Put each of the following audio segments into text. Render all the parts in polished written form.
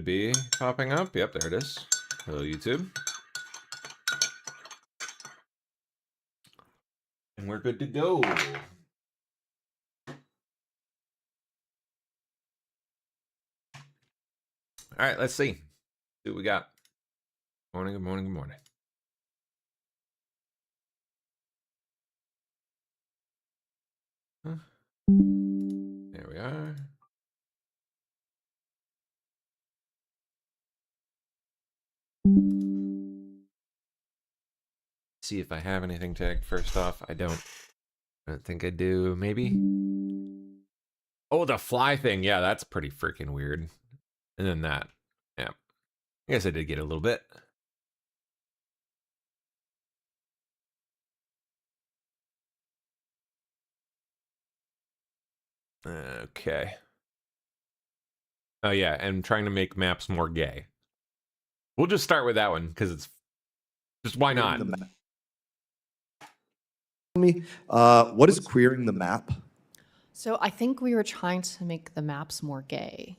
be popping up. Yep, there it is. Hello, YouTube. And we're good to go. All right, let's see. See what we got. Morning, good morning, good morning. There we are. See if I have anything tagged first off. I don't think I do. Maybe. Oh, the fly thing. Yeah, that's pretty freaking weird. And then that. Yeah. I guess I did get a little bit. Okay. Oh, yeah, and trying to make maps more gay. We'll just start with that one, because it's just, why not? What is queering the map? So I think we were trying to make the maps more gay.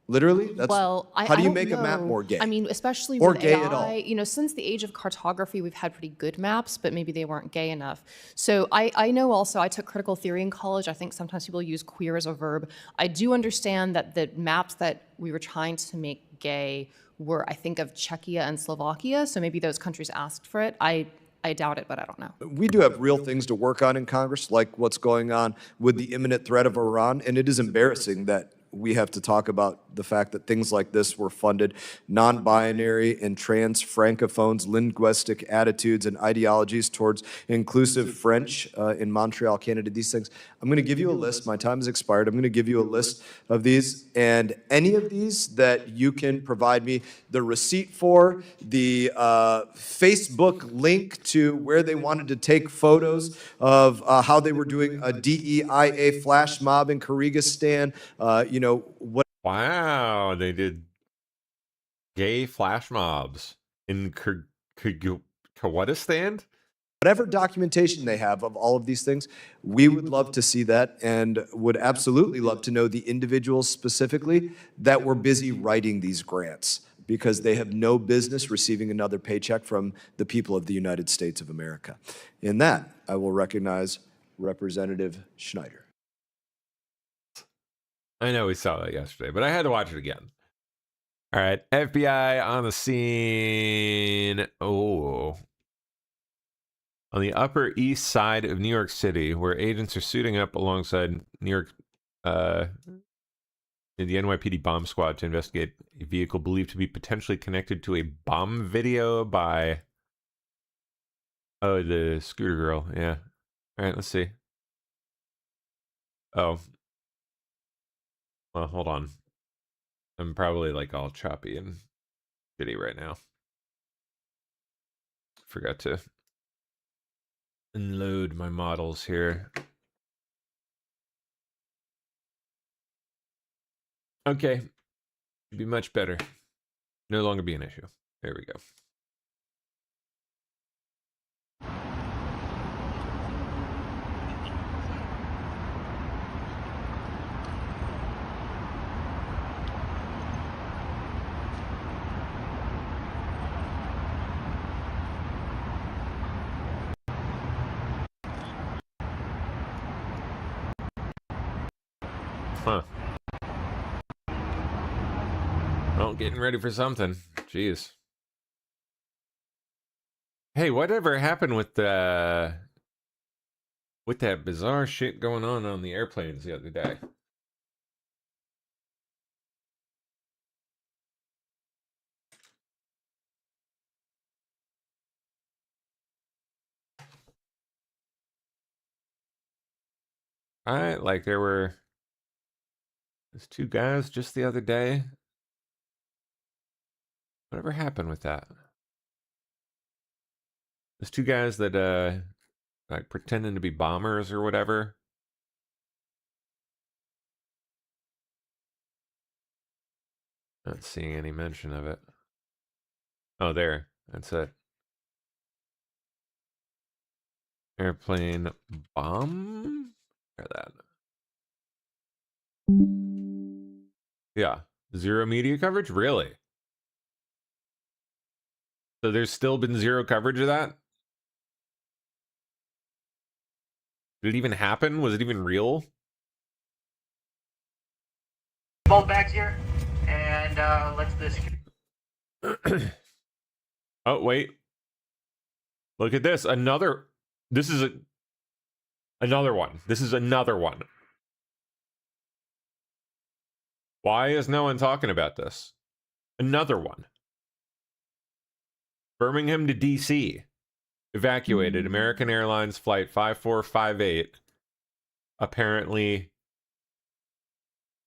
Literally? That's, Well, how do you don't make a map know. more gay? I mean, especially Or with gay AI, at all? you know, since the age of cartography, we've had pretty good maps, but maybe they weren't gay enough. So I know also, I took critical theory in college. I think sometimes people use queer as a verb. I do understand that the maps that we were trying to make gay were, I think, of Czechia and Slovakia. So maybe those countries asked for it. I doubt it, but I don't know. We do have real things to work on in Congress, like what's going on with the imminent threat of Iran, and it is embarrassing that we have to talk about the fact that things like this were funded. Non-binary and trans francophones, linguistic attitudes and ideologies towards inclusive French in Montreal, Canada, these things. I'm going to give you a list. My time has expired. I'm going to give you a list of these, and any of these that you can provide me the receipt for, the Facebook link to where they wanted to take photos of how they were doing a DEIA flash mob in Kyrgyzstan, you know, what. Wow, they did gay flash mobs in Kyrgyzstan? Whatever documentation they have of all of these things, we would love to see that and would absolutely love to know the individuals specifically that were busy writing these grants, because they have no business receiving another paycheck from the people of the United States of America. In that, I will recognize Representative Schneider. I know we saw that yesterday, but I had to watch it again. All right, FBI on the scene. Oh. On the Upper East Side of New York City, where agents are suiting up alongside New York, the NYPD bomb squad to investigate a vehicle believed to be potentially connected to a bomb video by, oh, the scooter girl. Yeah. All right, let's see. Oh. Well, hold on. I'm probably like all choppy and shitty right now. Forgot to unload my models here. Okay. Should be much better. No longer be an issue. There we go. Huh. Well, getting ready for something. Jeez. Hey, whatever happened with that bizarre shit going on the airplanes the other day? Like there's two guys just the other day. Whatever happened with that? There's two guys that like pretending to be bombers or whatever. Not seeing any mention of it. Oh, there. That's it. Airplane bomb? Try that. Yeah. Zero media coverage? Really? So there's still been zero coverage of that? Did it even happen? Was it even real? Both bags here, and let's this. Oh, wait. Look at this. Another. This is another one. This is another one. Why is no one talking about this? Another one. Birmingham to DC. Evacuated. American Airlines Flight 5458. Apparently,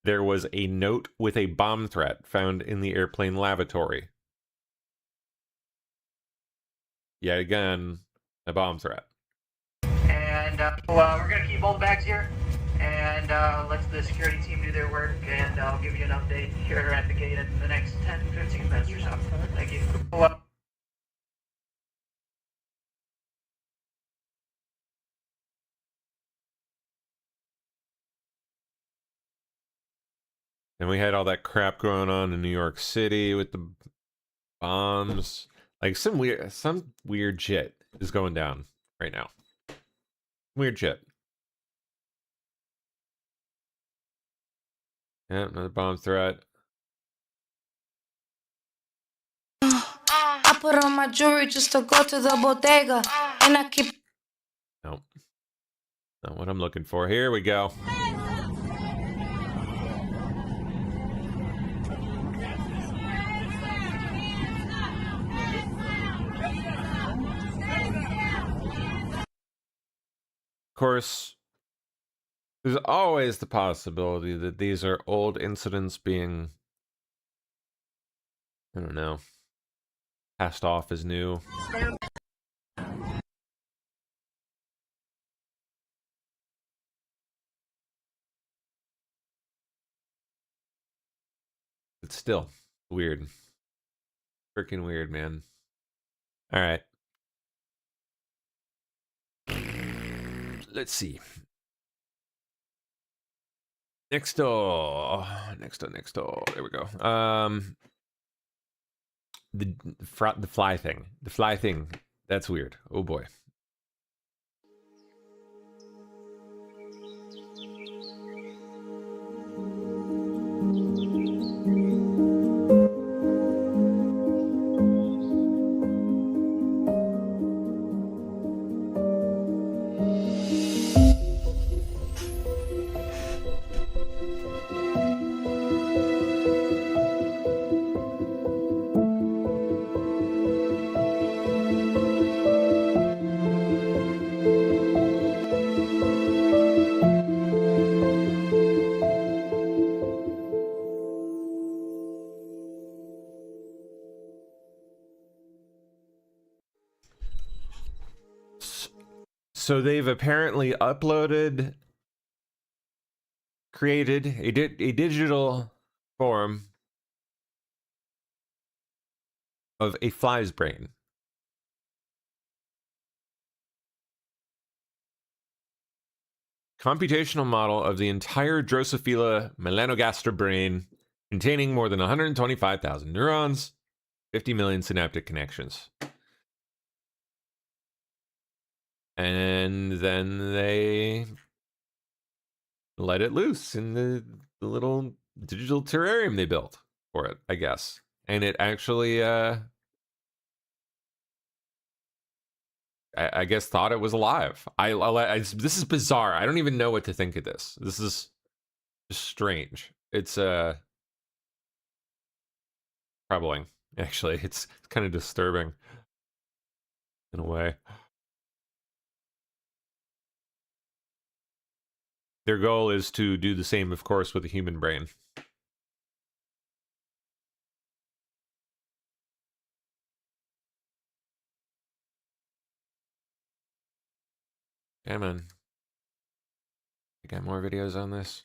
there was a note with a bomb threat found in the airplane lavatory. Yet again, a bomb threat. And we're gonna keep both bags here, and let the security team do their work, and I'll give you an update here at the gate in the next 10-15 minutes or so. Thank you. And we had all that crap going on in New York City with the bombs. Like some weird shit is going down right now. Weird shit. Yeah, another bomb threat. I put on my jewelry just to go to the bodega, and I keep. Nope. Not what I'm looking for. Here we go. Of course, there's always the possibility that these are old incidents being, I don't know, passed off as new. It's still weird. Freaking weird, man. All right. Let's see. Next door. There we go. The fly thing. The fly thing. That's weird. Oh boy. So they've apparently created a digital form of a fly's brain. Computational model of the entire Drosophila melanogaster brain, containing more than 125,000 neurons, 50 million synaptic connections. And then they let it loose in the little digital terrarium they built for it, I guess. And it actually, I guess, thought it was alive. This is bizarre. I don't even know what to think of this. This is just strange. It's troubling, actually. It's kind of disturbing in a way. Their goal is to do the same, of course, with a human brain. Yeah, man. I got more videos on this.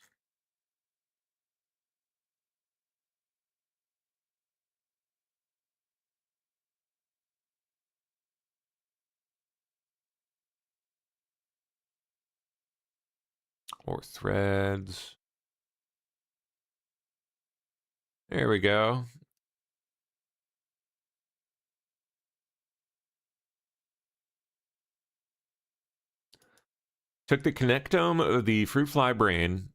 Or threads. There we go. Took the connectome of the fruit fly brain,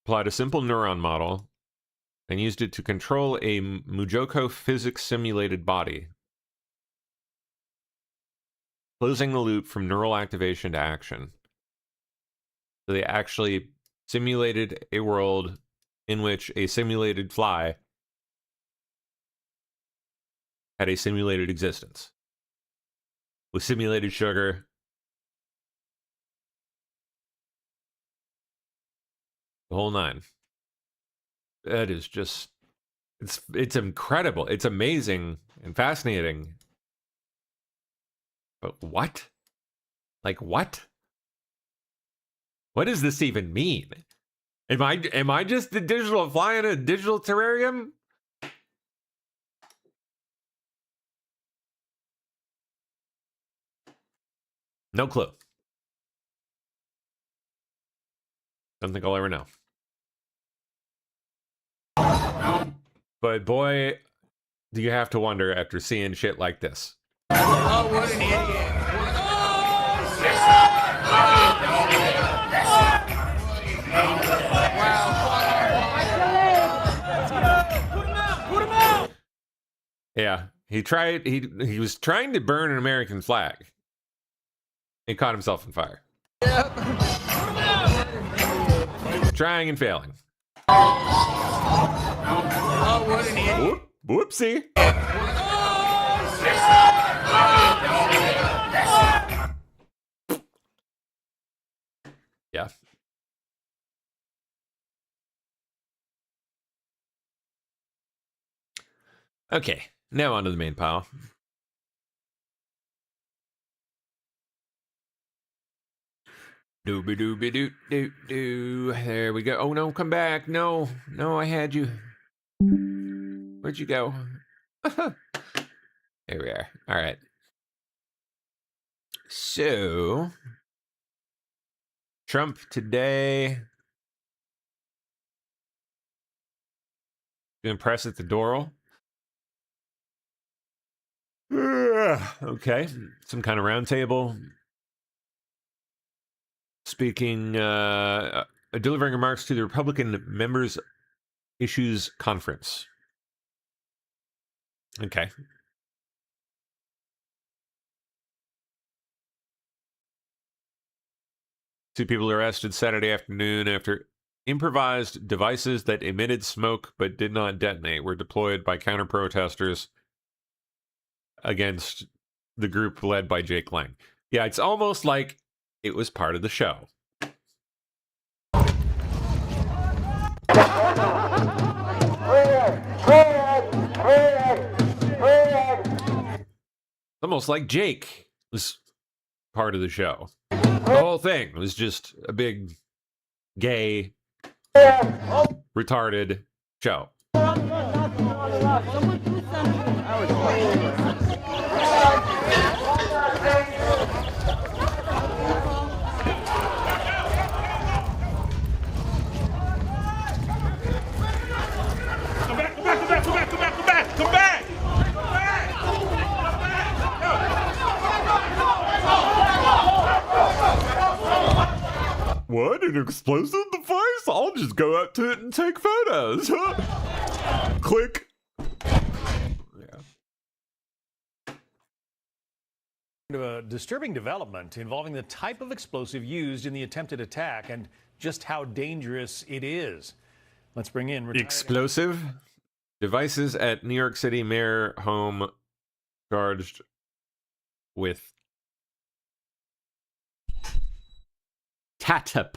applied a simple neuron model, and used it to control a Mujoko physics simulated body, closing the loop from neural activation to action. So they actually simulated a world in which a simulated fly had a simulated existence with simulated sugar. The whole nine. That is just, it's incredible. It's amazing and fascinating. But what? Like what? What does this even mean? Am I just the digital fly in a digital terrarium? No clue. Don't think I'll ever know. But boy, do you have to wonder after seeing shit like this. Oh, what an idiot. Yeah, he was trying to burn an American flag. He caught himself on fire. Yep. Trying and failing. Oh, what an idiot. Whoopsie. Yeah. Okay, now on to the main pile. Dooby dooby doo doo doo. There we go. Oh no, come back. No, I had you. Where'd you go? There we are. All right. So, Trump today. Doing press at the Doral. Okay, some kind of roundtable. Speaking, delivering remarks to the Republican Members Issues Conference. Okay. Two people arrested Saturday afternoon after improvised devices that emitted smoke but did not detonate were deployed by counter-protesters against the group led by Jake Lang. Yeah, it's almost like it was part of the show. Almost like Jake was part of the show. The whole thing was just a big, gay, retarded show. Come back! What? An explosive device? I'll just go up to it and take photos. Click. A disturbing development involving the type of explosive used in the attempted attack and just how dangerous it is. Let's bring in explosive devices at New York City mayor home charged with TATP.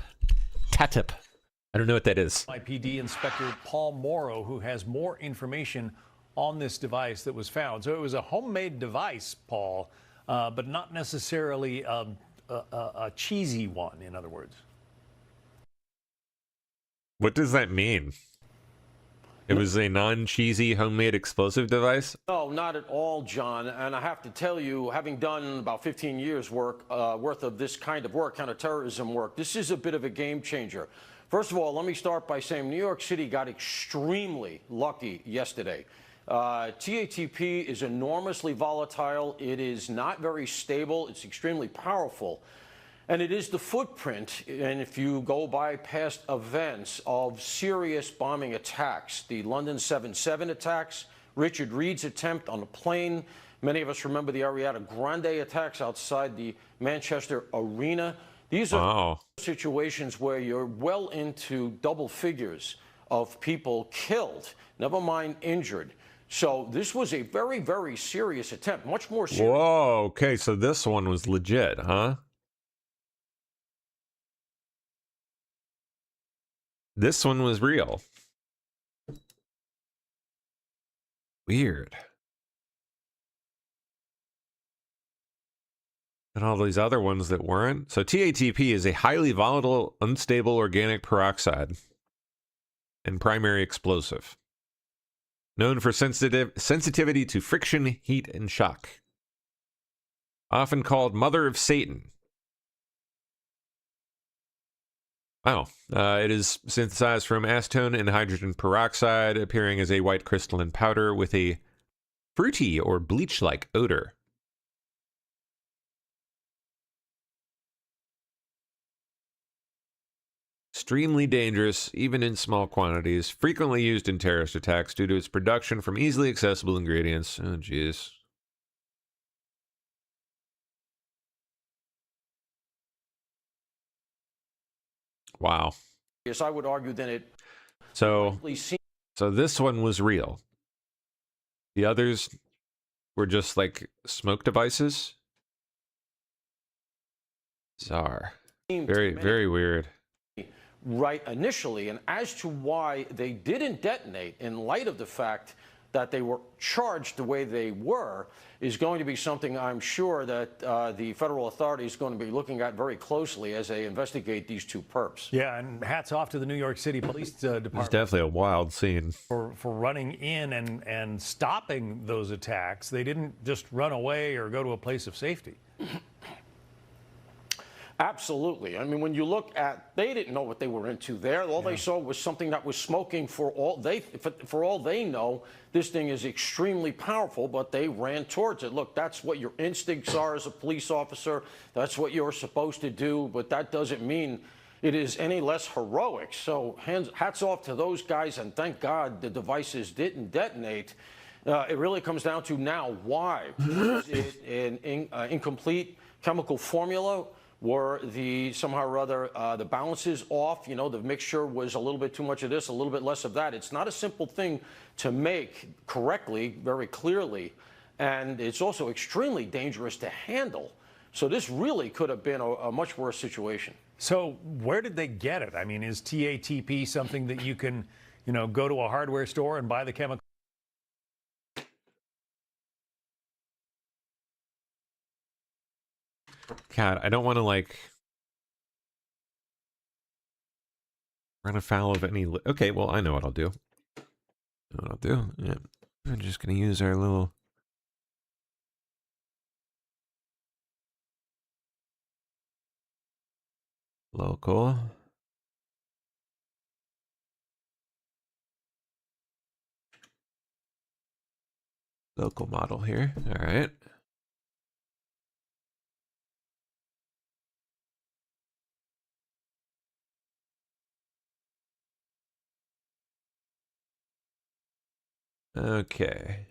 I don't know what that is. NYPD Inspector Paul Morrow, who has more information on this device that was found. So it was a homemade device, Paul, but not necessarily a cheesy one, in other words. What does that mean? It was a non-cheesy homemade explosive device? No, not at all, John. And I have to tell you, having done about 15 years worth of this kind of work, counterterrorism work, this is a bit of a game changer. First of all, let me start by saying New York City got extremely lucky yesterday. TATP is enormously volatile. It is not very stable. It's extremely powerful. And it is the footprint, and if you go by past events, of serious bombing attacks. The London 7/7 attacks, Richard Reed's attempt on a plane. Many of us remember the Ariana Grande attacks outside the Manchester Arena. These are situations where you're well into double figures of people killed, never mind injured. So this was a very, very serious attempt, much more serious. Whoa, okay, so this one was legit, huh? This one was real. Weird. And all these other ones that weren't. So TATP is a highly volatile, unstable organic peroxide and primary explosive. Known for sensitivity to friction, heat, and shock. Often called Mother of Satan. Wow. It is synthesized from acetone and hydrogen peroxide, appearing as a white crystalline powder with a fruity or bleach-like odor. Extremely dangerous, even in small quantities. Frequently used in terrorist attacks due to its production from easily accessible ingredients. Oh, jeez. Wow. Yes, I would argue that it. So this one was real. The others were just like smoke devices. Bizarre. Very, very weird. Right initially, and as to why they didn't detonate in light of the fact that they were charged the way they were is going to be something I'm sure that the federal authorities are going to be looking at very closely as they investigate these two perps. Yeah, and hats off to the New York City Police Department. It's definitely a wild scene. For running in and stopping those attacks. They didn't just run away or go to a place of safety. Absolutely. I mean, when you look at, they didn't know what they were into there. All they saw was something that was smoking. For all they know, this thing is extremely powerful, but they ran towards it. Look, that's what your instincts are as a police officer. That's what you're supposed to do, but that doesn't mean it is any less heroic. So hats off to those guys, and thank God the devices didn't detonate. It really comes down to now why. Was it an incomplete chemical formula? Were somehow or other the balances off? You know, the mixture was a little bit too much of this, a little bit less of that. It's not a simple thing to make correctly, very clearly, and it's also extremely dangerous to handle. So this really could have been a much worse situation. So where did they get it? I mean, is TATP something that you can, go to a hardware store and buy the chemical? God, I don't want to run afoul of any. Okay, well, I know what I'll do. Yeah, I'm just gonna use our little local model here. All right. Okay.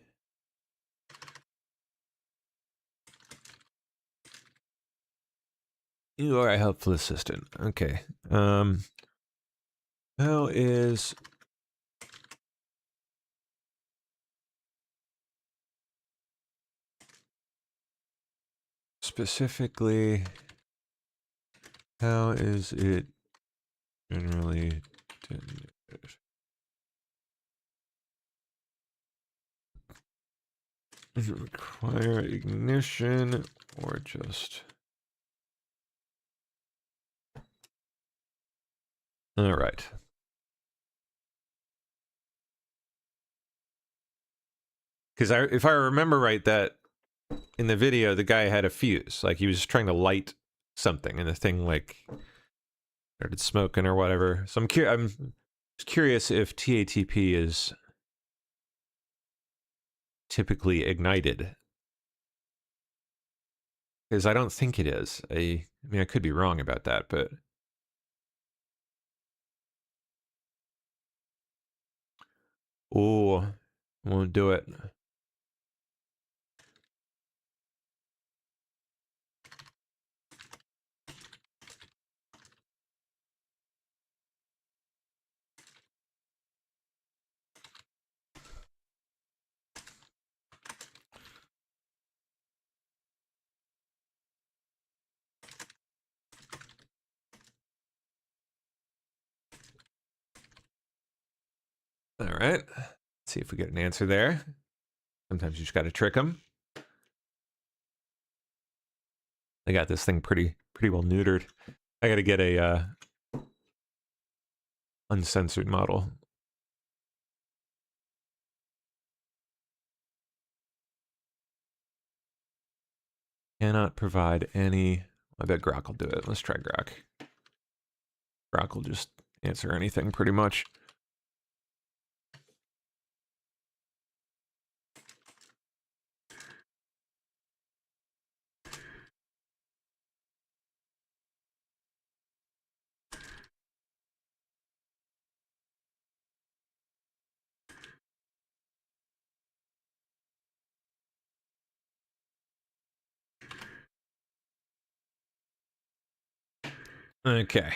You are a helpful assistant. Okay. How is specifically how is it generally denoted? Does it require ignition or just... All right. Because if I remember right, that in the video, the guy had a fuse. Like, he was trying to light something, and the thing, started smoking or whatever. So I'm just curious if TATP is typically ignited. Because I don't think it is. I mean, I could be wrong about that, but... Oh, won't do it. All right. Let's see if we get an answer there. Sometimes you just got to trick them. I got this thing pretty well neutered. I got to get a uncensored model. Cannot provide any... I bet Grok will do it. Let's try Grok. Grok will just answer anything pretty much. Okay.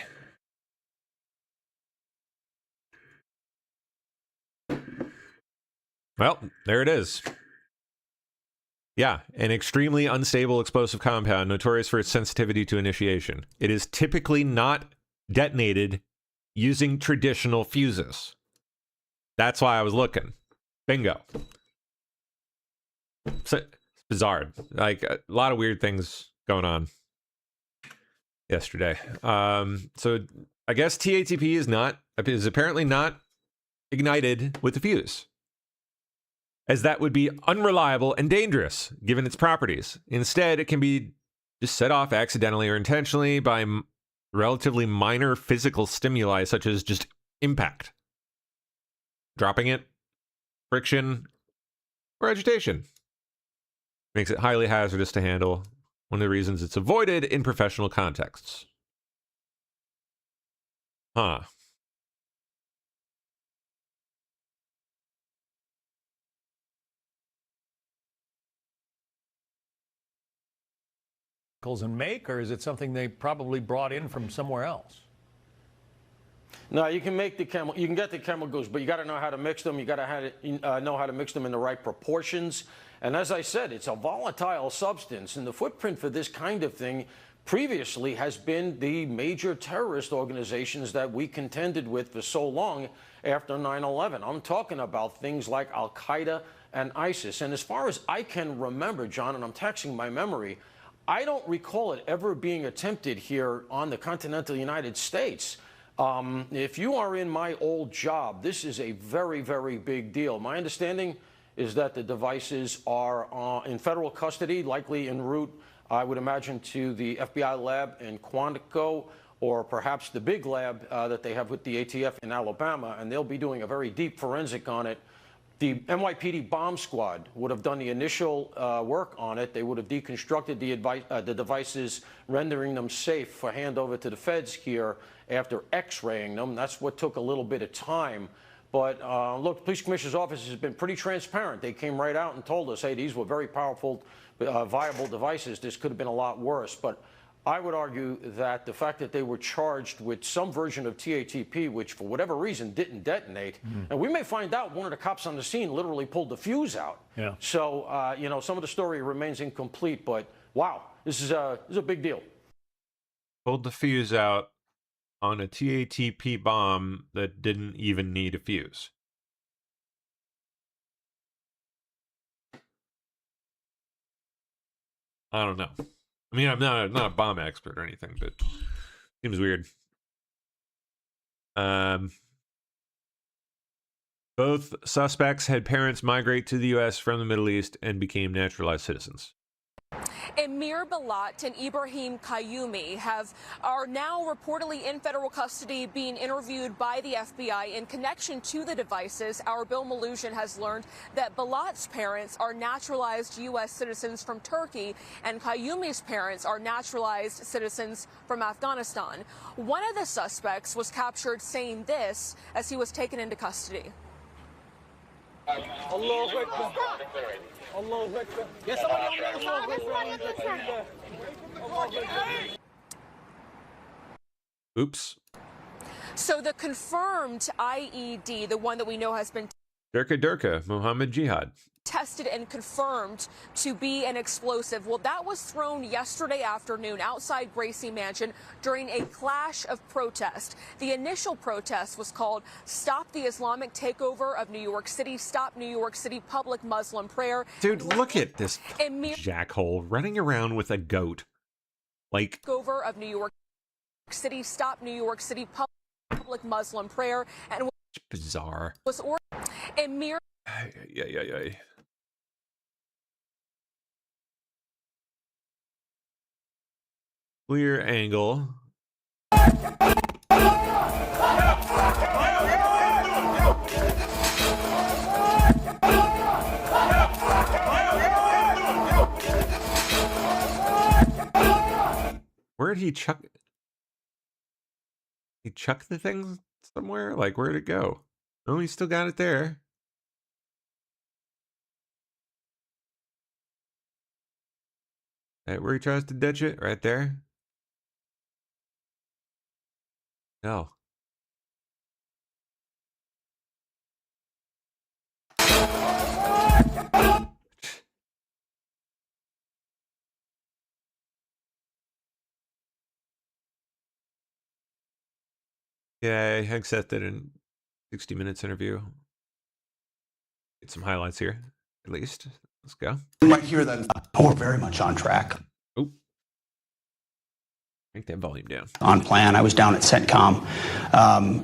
Well, there it is. Yeah, an extremely unstable explosive compound, notorious for its sensitivity to initiation. It is typically not detonated using traditional fuses. That's why I was looking. Bingo. It's bizarre. Like, a lot of weird things going on yesterday. So I guess TATP is apparently not ignited with the fuse, as that would be unreliable and dangerous given its properties. Instead, it can be just set off accidentally or intentionally by relatively minor physical stimuli, such as just impact, dropping it, friction, or agitation. Makes it highly hazardous to handle. One of the reasons it's avoided in professional contexts. Huh. And make, or is it something they probably brought in from somewhere else? No, you can make you can get the chemicals, but you got to know how to mix them. You got to know how to mix them in the right proportions. And as I said, it's a volatile substance, and the footprint for this kind of thing previously has been the major terrorist organizations that we contended with for so long after 9/11. I'm talking about things like Al-Qaeda and ISIS. And as far as I can remember, John, and I'm taxing my memory, I don't recall it ever being attempted here on the continental United States. If you are in my old job, this is a very, very big deal. My understanding is that the devices are in federal custody, likely en route, I would imagine, to the FBI lab in Quantico, or perhaps the big lab that they have with the ATF in Alabama, and they'll be doing a very deep forensic on it. The NYPD bomb squad would have done the initial work on it. They would have deconstructed the devices, rendering them safe for handover to the feds here after X-raying them. That's what took a little bit of time. But look, the police commissioner's office has been pretty transparent. They came right out and told us, hey, these were very powerful, viable devices. This could have been a lot worse. But I would argue that the fact that they were charged with some version of TATP, which for whatever reason didn't detonate, and we may find out one of the cops on the scene literally pulled the fuse out. Yeah. So, you know, some of the story remains incomplete, but wow, this is a big deal. Pulled the fuse out on a TATP bomb that didn't even need a fuse. I don't know. I mean, I'm not a bomb expert or anything, but seems weird. Both suspects had parents migrate to the U.S. from the Middle East and became naturalized citizens. Emir Balat and Ibrahim Qayyumi are now reportedly in federal custody being interviewed by the FBI in connection to the devices. Our Bill Malusian has learned that Balat's parents are naturalized U.S. citizens from Turkey and Qayyumi's parents are naturalized citizens from Afghanistan. One of the suspects was captured saying this as he was taken into custody. Allahu Akbar. Allahu Akbar. Yes, Oops. So the confirmed IED, the one that we know has been Durka, Mohammed Jihad. tested and confirmed to be an explosive. Well, that was thrown yesterday afternoon outside Gracie Mansion during a clash of protest. The initial protest was called Stop the Islamic Takeover of New York City, Stop New York City Public Muslim Prayer. Dude, look at this jackhole running around with a goat. Like, Takeover of New York City, Stop New York City Public Muslim Prayer, and bizarre. was Emir. Yeah. Clear angle. Where'd he chuck? He chucked the thing somewhere? Like, where'd it go? Oh, he still got it there. Right where he tries to ditch it, right there. No. Yeah, Hegseth did a 60 Minutes interview. Get some highlights here, at least. Let's go. Right here, then. We're very much on track. Oh. Crank that volume down. On plan. I was down at CENTCOM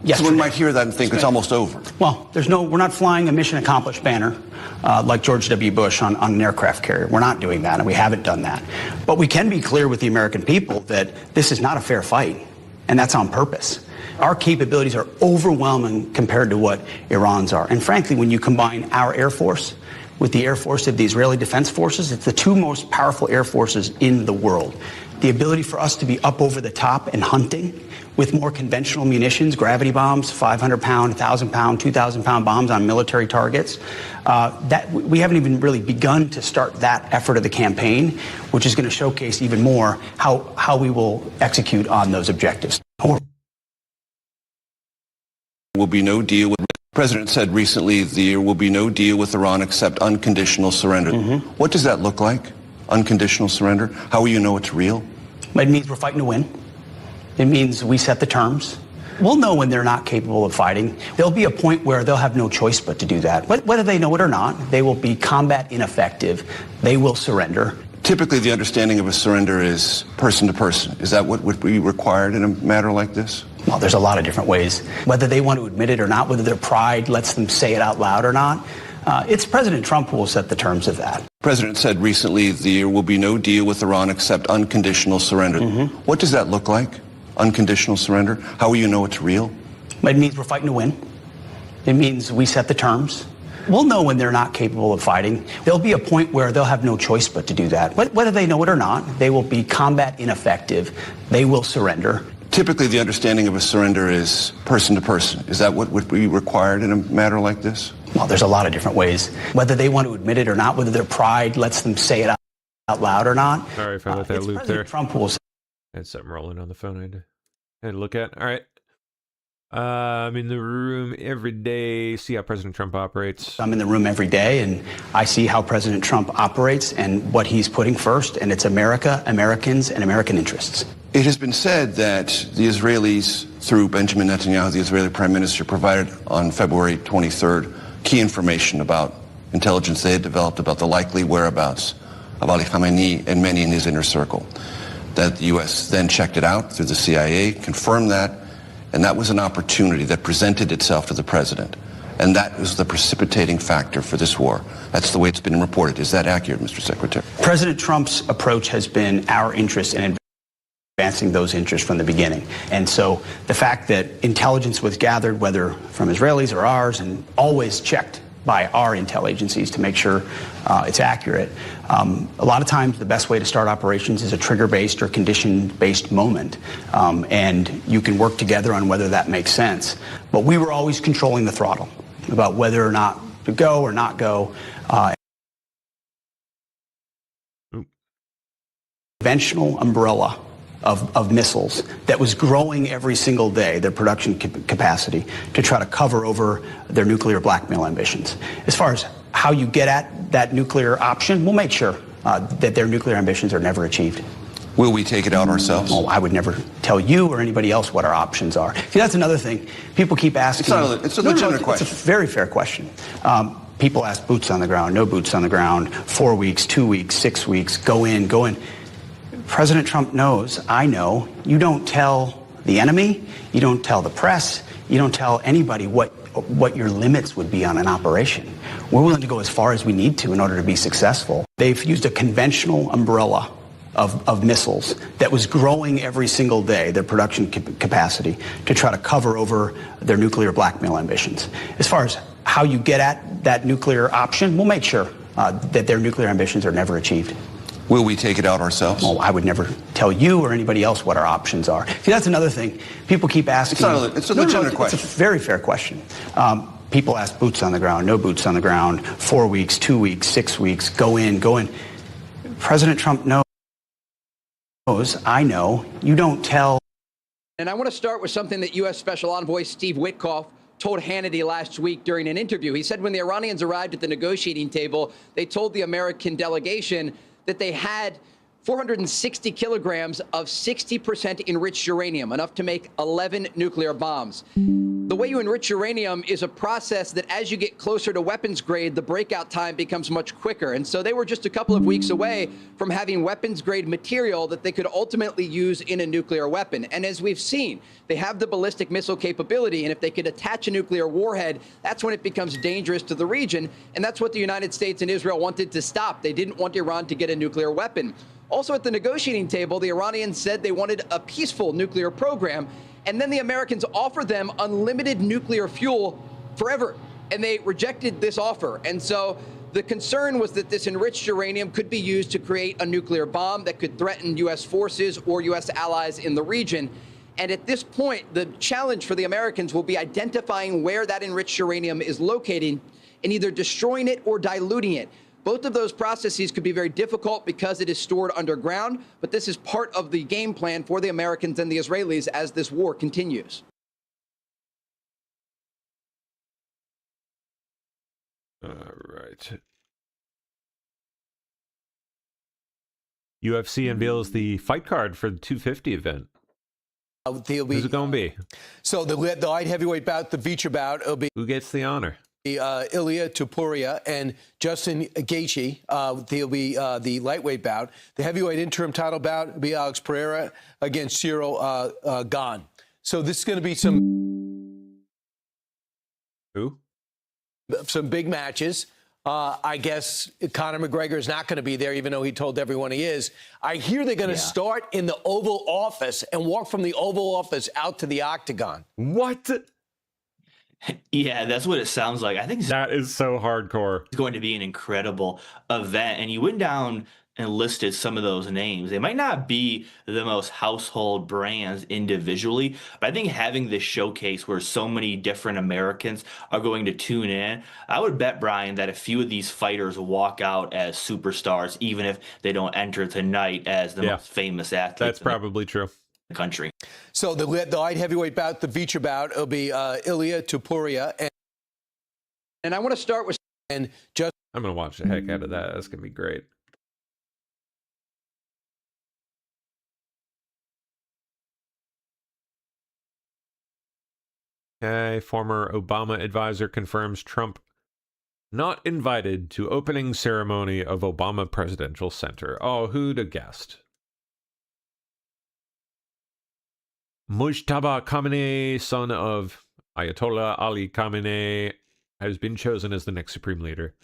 yesterday. Someone might hear that and think it's almost over. Well, we're not flying a mission accomplished banner like George W. Bush on an aircraft carrier. We're not doing that, and we haven't done that. But we can be clear with the American people that this is not a fair fight, and that's on purpose. Our capabilities are overwhelming compared to what Iran's are. And frankly, when you combine our Air Force with the Air Force of the Israeli Defense Forces, it's the two most powerful air forces in the world. The ability for us to be up over the top and hunting with more conventional munitions, gravity bombs, 500-pound, 1,000-pound, 2,000-pound bombs on military targets, that we haven't even really begun to start that effort of the campaign, which is going to showcase even more how we will execute on those objectives. Will be no deal with. The president said recently there will be no deal with Iran except unconditional surrender. Mm-hmm. What does that look like? Unconditional surrender? How will you know it's real? It means we're fighting to win. It means we set the terms. We'll know when they're not capable of fighting. There'll be a point where they'll have no choice but to do that. Whether they know it or not, they will be combat ineffective. They will surrender. Typically, the understanding of a surrender is person to person. Is that what would be required in a matter like this? Well, there's a lot of different ways. Whether they want to admit it or not, whether their pride lets them say it out loud or not, it's President Trump who will set the terms of that. The president said recently there will be no deal with Iran except unconditional surrender. Mm-hmm. What does that look like? Unconditional surrender? How will you know it's real? It means we're fighting to win. It means we set the terms. We'll know when they're not capable of fighting. There'll be a point where they'll have no choice but to do that. Whether they know it or not, they will be combat ineffective. They will surrender. Typically, the understanding of a surrender is person to person. Is that what would be required in a matter like this? Well, there's a lot of different ways. Whether they want to admit it or not, whether their pride lets them say it out loud or not. Sorry if I let that loop President there. Trump will. I had something rolling on the phone I had to look at. All right. I'm in the room every day, see how President Trump operates. I'm in the room every day, and I see how President Trump operates and what he's putting first, and it's America, Americans, and American interests. It has been said that the Israelis, through Benjamin Netanyahu, the Israeli prime minister, provided on February 23rd key information about intelligence they had developed about the likely whereabouts of Ali Khamenei and many in his inner circle. That the U.S. then checked it out through the CIA, confirmed that, and that was an opportunity that presented itself to the president. and that was the precipitating factor for this war. That's the way it's been reported. Is that accurate, Mr. Secretary? President Trump's approach has been our interest in advancing those interests from the beginning. And so the fact that intelligence was gathered, whether from Israelis or ours, and always checked by our intel agencies to make sure it's accurate. A lot of times the best way to start operations is a trigger-based or condition-based moment, and you can work together on whether that makes sense. But we were always controlling the throttle about whether or not to go or not go. Conventional umbrella of missiles that was growing every single day, their production capacity, to try to cover over their nuclear blackmail ambitions. As far as how you get at that nuclear option, we'll make sure that their nuclear ambitions are never achieved. Will we take it out ourselves? Oh, I would never tell you or anybody else what our options are. See, that's another thing. People keep asking. It's a legitimate question. It's a very fair question. People ask boots on the ground, no boots on the ground, 4 weeks, 2 weeks, 6 weeks, go in, go in. President Trump knows, I know, you don't tell the enemy, you don't tell the press, you don't tell anybody what your limits would be on an operation. We're willing to go as far as we need to in order to be successful. They've used a conventional umbrella of missiles that was growing every single day, their production capacity, to try to cover over their nuclear blackmail ambitions. As far as how you get at that nuclear option, we'll make sure that their nuclear ambitions are never achieved. Will we take it out ourselves? Oh, I would never tell you or anybody else what our options are. See, that's another thing. People keep asking. It's a legitimate question. It's a very fair question. People ask boots on the ground, no boots on the ground, 4 weeks, 2 weeks, 6 weeks, go in, go in. President Trump knows, I know, you don't tell. And I want to start with something that U.S. Special Envoy Steve Witkoff told Hannity last week during an interview. He said when the Iranians arrived at the negotiating table, they told the American delegation that they had 460 kilograms of 60% enriched uranium, enough to make 11 nuclear bombs. The way you enrich uranium is a process that as you get closer to weapons grade, the breakout time becomes much quicker. And so they were just a couple of weeks away from having weapons grade material that they could ultimately use in a nuclear weapon. And as we've seen, they have the ballistic missile capability. And if they could attach a nuclear warhead, that's when it becomes dangerous to the region. And that's what the United States and Israel wanted to stop. They didn't want Iran to get a nuclear weapon. Also at the negotiating table, the Iranians said they wanted a peaceful nuclear program. And then the Americans offered them unlimited nuclear fuel forever. And they rejected this offer. And so the concern was that this enriched uranium could be used to create a nuclear bomb that could threaten U.S. forces or U.S. allies in the region. And at this point, the challenge for the Americans will be identifying where that enriched uranium is located and either destroying it or diluting it. Both of those processes could be very difficult because it is stored underground, but this is part of the game plan for the Americans and the Israelis as this war continues. All right. UFC unveils the fight card for the 250 event. Who's it going to be? So the light heavyweight bout, the feature bout, it'll be who gets the honor? Ilia Topuria and Justin Gaethje. They'll be the lightweight bout. The heavyweight interim title bout will be Alex Pereira against Cyril Gane. So this is going to be some big matches. I guess Conor McGregor is not going to be there, even though he told everyone he is. I hear they're going to start in the Oval Office and walk from the Oval Office out to the Octagon. What? Yeah, that's what it sounds like. I think that is so hardcore. It's going to be an incredible event. And you went down and listed some of those names. They might not be the most household brands individually, but I think having this showcase where so many different Americans are going to tune in, I would bet, Brian, that a few of these fighters walk out as superstars, even if they don't enter tonight as the most famous athletes. That's probably true. Country. So the light heavyweight bout, the feature bout, it'll be Ilia Topuria. And I want to start with I'm going to watch the heck out of that. That's going to be great. Okay, former Obama advisor confirms Trump not invited to opening ceremony of Obama Presidential Center. Oh, who'd have guessed? Mujtaba Khamenei, son of Ayatollah Ali Khamenei, has been chosen as the next supreme leader.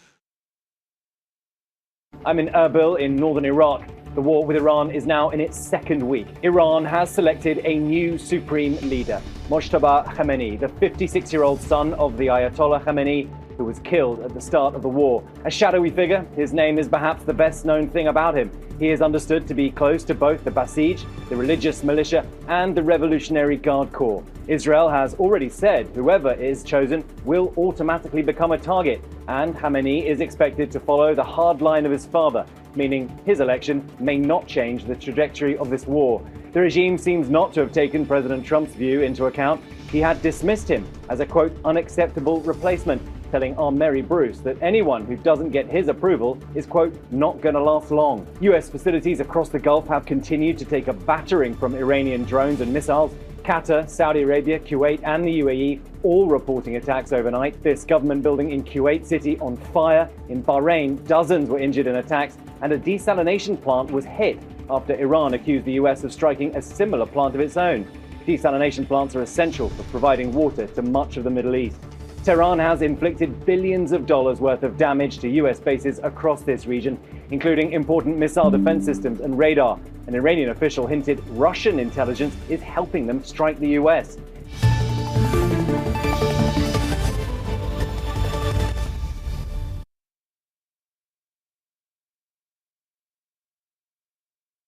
I'm in Erbil in northern Iraq. The war with Iran is now in its second week. Iran has selected a new supreme leader, Mojtaba Khamenei, the 56-year-old son of the Ayatollah Khamenei, who was killed at the start of the war. A shadowy figure, his name is perhaps the best known thing about him. He is understood to be close to both the Basij, the religious militia, and the Revolutionary Guard Corps. Israel has already said whoever is chosen will automatically become a target, and Khamenei is expected to follow the hard line of his father, meaning his election may not change the trajectory of this war. The regime seems not to have taken President Trump's view into account. He had dismissed him as a, quote, unacceptable replacement, telling our Mary Bruce that anyone who doesn't get his approval is, quote, not going to last long. US facilities across the Gulf have continued to take a battering from Iranian drones and missiles. Qatar, Saudi Arabia, Kuwait, and the UAE all reporting attacks overnight. This government building in Kuwait City on fire. In Bahrain, dozens were injured in attacks, and a desalination plant was hit after Iran accused the US of striking a similar plant of its own. Desalination plants are essential for providing water to much of the Middle East. Tehran has inflicted billions of dollars worth of damage to US bases across this region, including important missile defense systems and radar. An Iranian official hinted Russian intelligence is helping them strike the US.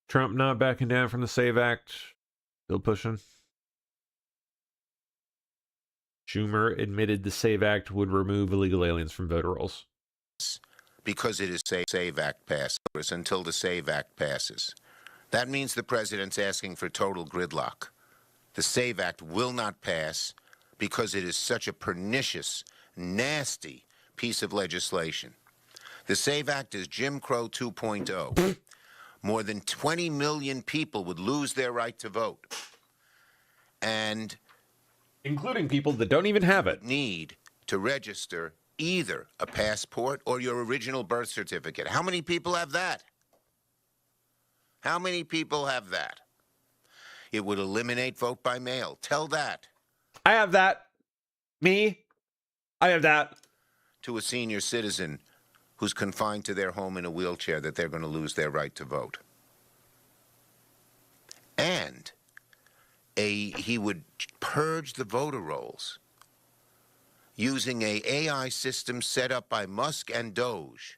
Trump not backing down from the SAVE Act. Still pushing. Schumer admitted the SAVE Act would remove illegal aliens from voter rolls. Because it is SAVE Act passes until the SAVE Act passes. That means the president's asking for total gridlock. The SAVE Act will not pass because it is such a pernicious, nasty piece of legislation. The SAVE Act is Jim Crow 2.0. More than 20 million people would lose their right to vote. And including people that don't even have it, need to register either a passport or your original birth certificate. How many people have that? How many people have that? It would eliminate vote by mail. Tell that. I have that. Me? I have that. To a senior citizen who's confined to their home in a wheelchair that they're going to lose their right to vote. And he would purge the voter rolls using an AI system set up by Musk and Doge.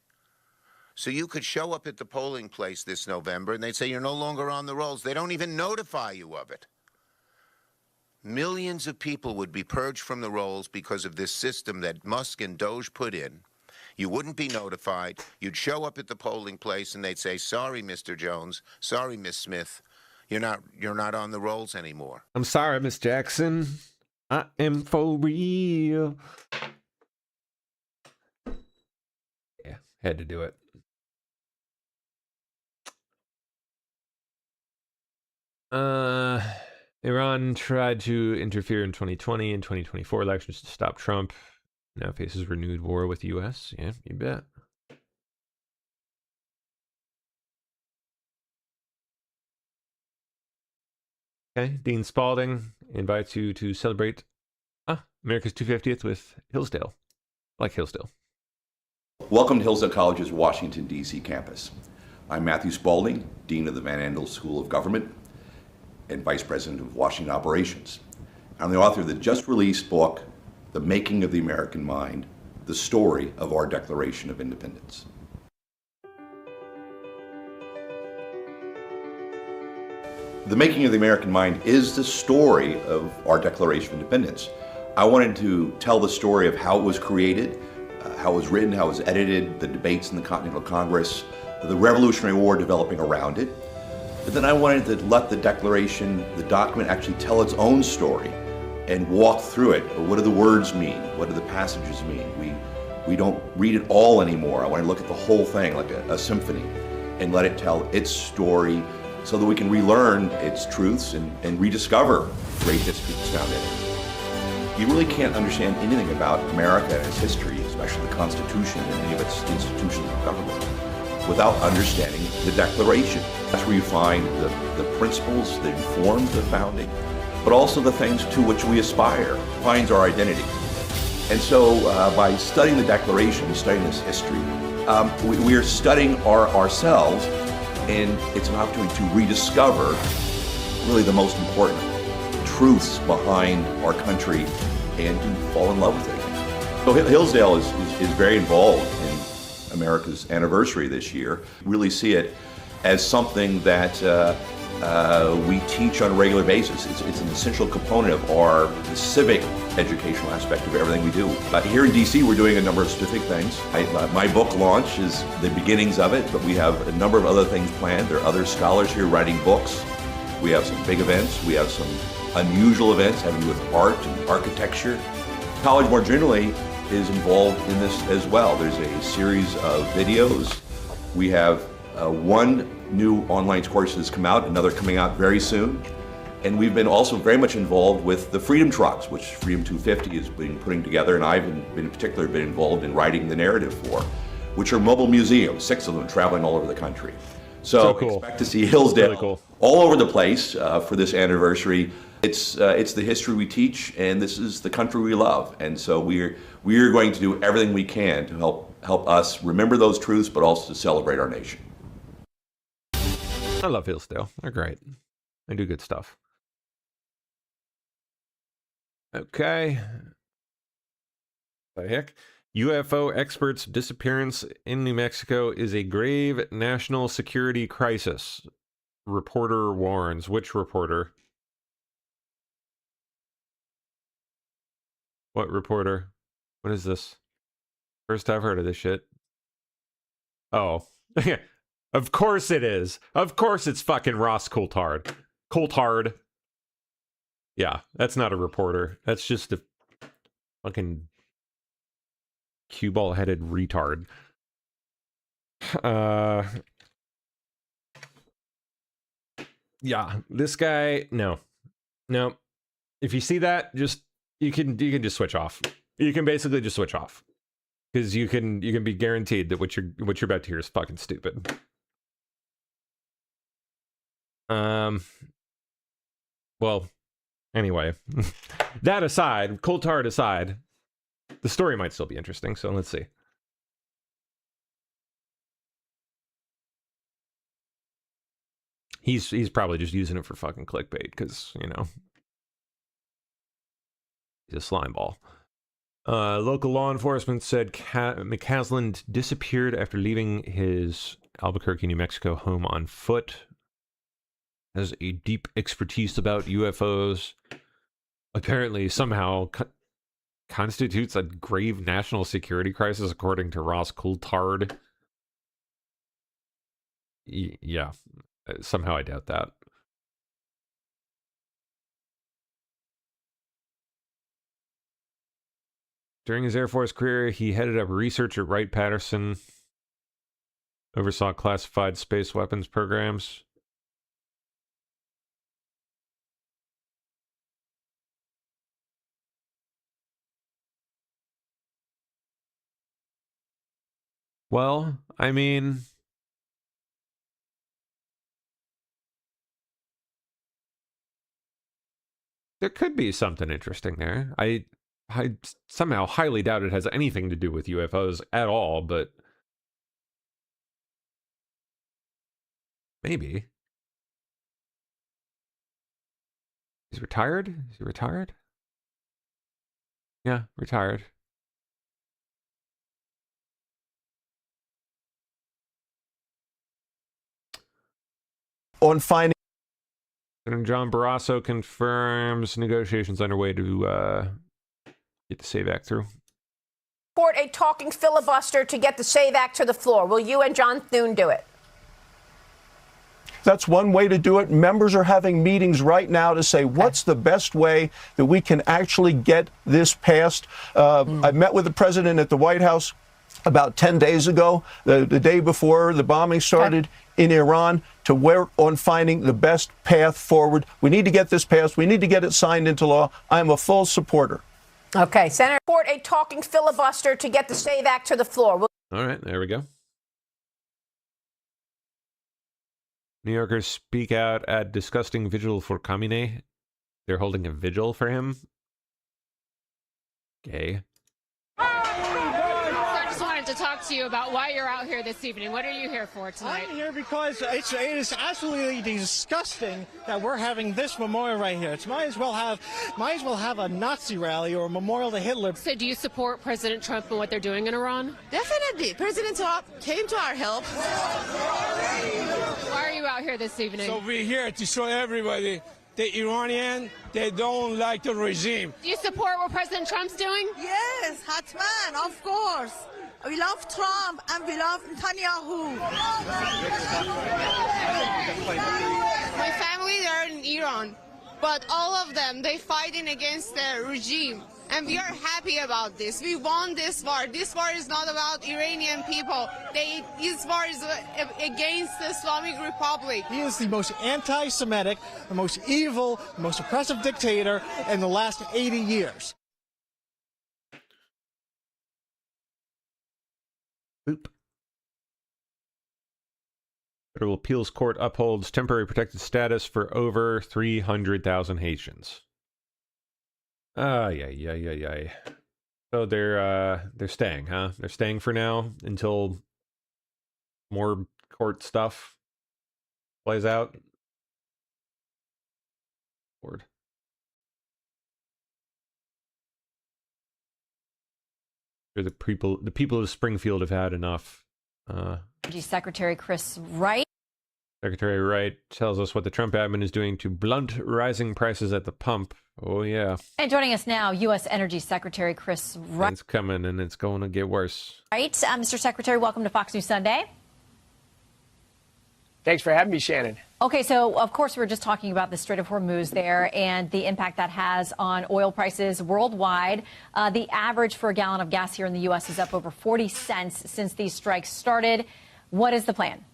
So you could show up at the polling place this November and they'd say you're no longer on the rolls. They don't even notify you of it. Millions of people would be purged from the rolls because of this system that Musk and Doge put in. You wouldn't be notified. You'd show up at the polling place and they'd say, sorry, Mr. Jones. Sorry, Miss Smith. You're not on the rolls anymore. I'm sorry, Miss Jackson. I am for real. Yeah, had to do it. Iran tried to interfere in 2020 and 2024 elections to stop Trump. Now faces renewed war with the U.S. Yeah, you bet. Okay, Dean Spalding invites you to celebrate America's 250th with Hillsdale. I like Hillsdale. Welcome to Hillsdale College's Washington, D.C. campus. I'm Matthew Spalding, Dean of the Van Andel School of Government and Vice President of Washington Operations. I'm the author of the just-released book, The Making of the American Mind, the story of our Declaration of Independence. The Making of the American Mind is the story of our Declaration of Independence. I wanted to tell the story of how it was created, how it was written, how it was edited, the debates in the Continental Congress, the Revolutionary War developing around it. But then I wanted to let the Declaration, the document, actually tell its own story and walk through it. Or what do the words mean? What do the passages mean? We don't read it all anymore. I want to look at the whole thing like a symphony and let it tell its story so that we can relearn its truths and rediscover great history that's found in it. You really can't understand anything about America and its history, especially the Constitution and any of its institutions of government, without understanding the Declaration. That's where you find the principles that informed the founding, but also the things to which we aspire, defines our identity. And so by studying the Declaration, studying this history, we are studying ourselves, and it's an opportunity to rediscover really the most important truths behind our country and to fall in love with it again. So Hillsdale is very involved in America's anniversary this year. Really see it as something that we teach on a regular basis. It's an essential component of our civic educational aspect of everything we do. Here in DC, we're doing a number of specific things. My book launch is the beginnings of it, but we have a number of other things planned. There are other scholars here writing books. We have some big events. We have some unusual events having to do with art and architecture. College more generally is involved in this as well. There's a series of videos. We have one new online course has come out, another coming out very soon. And we've been also very much involved with the Freedom Trucks, which Freedom 250 has been putting together, and I've in particular been involved in writing the narrative for, which are mobile museums, 6 of them traveling all over the country. So cool. Expect to see Hillsdale really cool. all over the place for this anniversary. It's the history we teach, and this is the country we love. And so we're going to do everything we can to help us remember those truths, but also to celebrate our nation. I love Hillsdale. They're great. They do good stuff. Okay. The heck? UFO experts' disappearance in New Mexico is a grave national security crisis. Reporter warns. Which reporter? What reporter? What is this? First I've heard of this shit. Oh. Of course it is. Of course it's fucking Ross Coulthard. Coulthard. Yeah, that's not a reporter. That's just a fucking cue ball headed retard. Yeah, this guy, no. If you see that, just you can just switch off. You can basically just switch off. Because you can be guaranteed that what you're about to hear is fucking stupid. Well, anyway, that aside, Coulthard aside, the story might still be interesting, so let's see. He's probably just using it for fucking clickbait, because, you know, he's a slime ball. Local law enforcement said McCasland disappeared after leaving his Albuquerque, New Mexico home on foot. Has a deep expertise about UFOs. Apparently, somehow constitutes a grave national security crisis, according to Ross Coulthard. Yeah, somehow I doubt that. During his Air Force career, he headed up research at Wright-Patterson, oversaw classified space weapons programs. Well, I mean, there could be something interesting there. I somehow highly doubt it has anything to do with UFOs at all, but maybe. He's retired? Is he retired? Yeah, retired. On finding. Senator John Barrasso confirms negotiations underway to get the SAVE Act through. Support a talking filibuster to get the SAVE Act to the floor. Will you and John Thune do it? That's one way to do it. Members are having meetings right now to say what's the best way that we can actually get this passed. I met with the president at the White House about 10 days ago, the day before the bombing started in Iran, to work on finding the best path forward. We need to get this passed. We need to get it signed into law. I am a full supporter. Okay, Senator, support a talking filibuster to get the SAVE Act to the floor. All right, there we go. New Yorkers speak out at disgusting vigil for Khamenei. They're holding a vigil for him. Gay. talk to you about why you're out here this evening. What are you here for tonight? I'm here because it is absolutely disgusting that we're having this memorial right here. It might as well have a Nazi rally or a memorial to Hitler. So do you support President Trump and what they're doing in Iran? Definitely. President Trump came to our help. Why are you out here this evening? So we're here to show everybody the Iranian, they don't like the regime. Do you support what President Trump's doing? Yes, Hatman, of course. We love Trump and we love Netanyahu. My family, they're in Iran, but all of them, they fighting against the regime. And we are happy about this. We won this war. This war is not about Iranian people. This war is against the Islamic Republic. He is the most anti-Semitic, the most evil, the most oppressive dictator in the last 80 years. Boop. Federal Appeals Court upholds temporary protected status for over 300,000 Haitians. Yeah. So they're staying, huh? They're staying for now until more court stuff plays out. Lord. The people of Springfield have had enough. Energy Secretary Chris Wright. Secretary Wright tells us what the Trump admin is doing to blunt rising prices at the pump. Oh, yeah. And joining us now, U.S. Energy Secretary Chris Wright. It's coming, and it's going to get worse. Right. Mr. Secretary, welcome to Fox News Sunday. Thanks for having me, Shannon. Okay, so of course we were just talking about the Strait of Hormuz there and the impact that has on oil prices worldwide. The average for a gallon of gas here in the U.S. is up over 40 cents since these strikes started. What is the plan?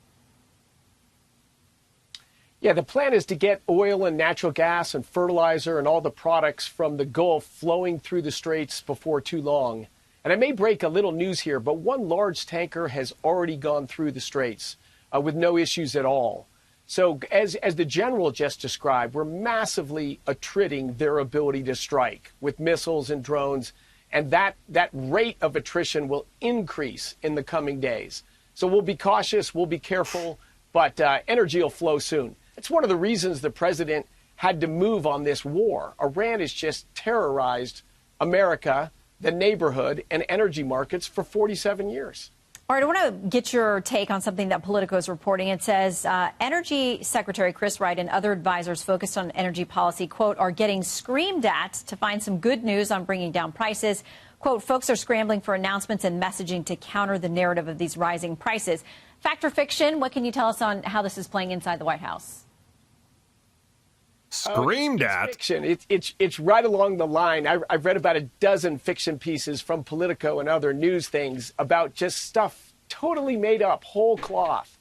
Yeah, the plan is to get oil and natural gas and fertilizer and all the products from the Gulf flowing through the straits before too long. And I may break a little news here, but one large tanker has already gone through the straits with no issues at all. So as the general just described, we're massively attriting their ability to strike with missiles and drones. And that rate of attrition will increase in the coming days. So we'll be cautious, we'll be careful, but energy will flow soon. It's one of the reasons the president had to move on this war. Iran has just terrorized America, the neighborhood, and energy markets for 47 years. All right, I want to get your take on something that Politico is reporting. It says Energy Secretary Chris Wright and other advisors focused on energy policy, quote, are getting screamed at to find some good news on bringing down prices. Quote, folks are scrambling for announcements and messaging to counter the narrative of these rising prices. Fact or fiction? What can you tell us on how this is playing inside the White House? Screamed at. Fiction. It's right along the line. I've read about a dozen fiction pieces from Politico and other news things about just stuff totally made up, whole cloth.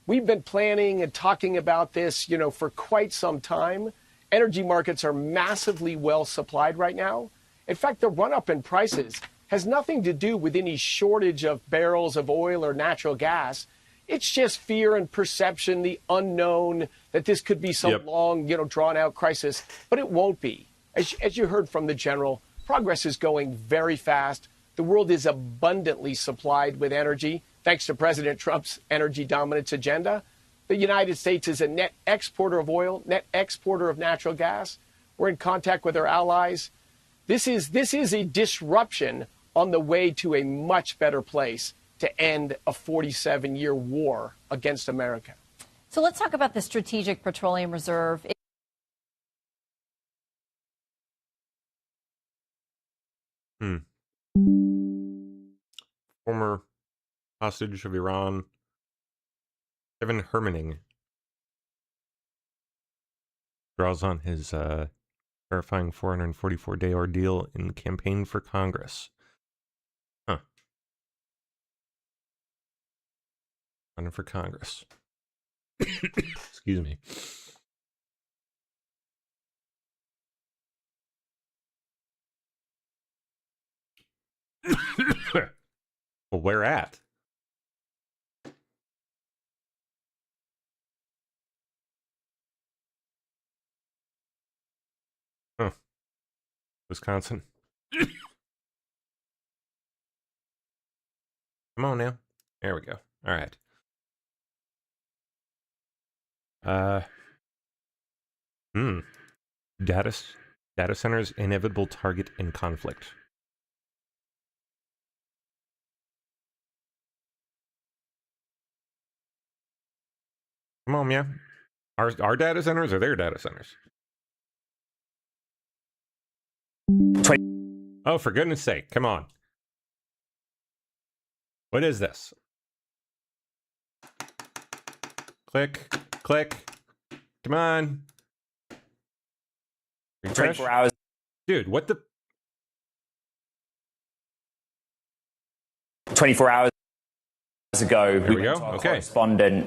We've been planning and talking about this, for quite some time. Energy markets are massively well supplied right now. In fact, the run up in prices has nothing to do with any shortage of barrels of oil or natural gas. It's just fear and perception, the unknown, that this could be some long, drawn-out crisis. But it won't be. As you heard from the general, progress is going very fast. The world is abundantly supplied with energy, thanks to President Trump's energy dominance agenda. The United States is a net exporter of oil, net exporter of natural gas. We're in contact with our allies. This is a disruption on the way to a much better place to end a 47-year war against America. So let's talk about the Strategic Petroleum Reserve. Former hostage of Iran, Kevin Hermaning, draws on his terrifying 444-day ordeal in the campaign for Congress. Running for Congress. Excuse me. Well, where at? Huh. Wisconsin. Come on now. There we go. All right. Data centers, inevitable target in conflict. Come on, yeah. Our data centers or their data centers? Oh, for goodness sake, come on. What is this? Click, click. Come on. Refresh. 24 hours. Dude, what the? 24 hours ago, we went to our correspondent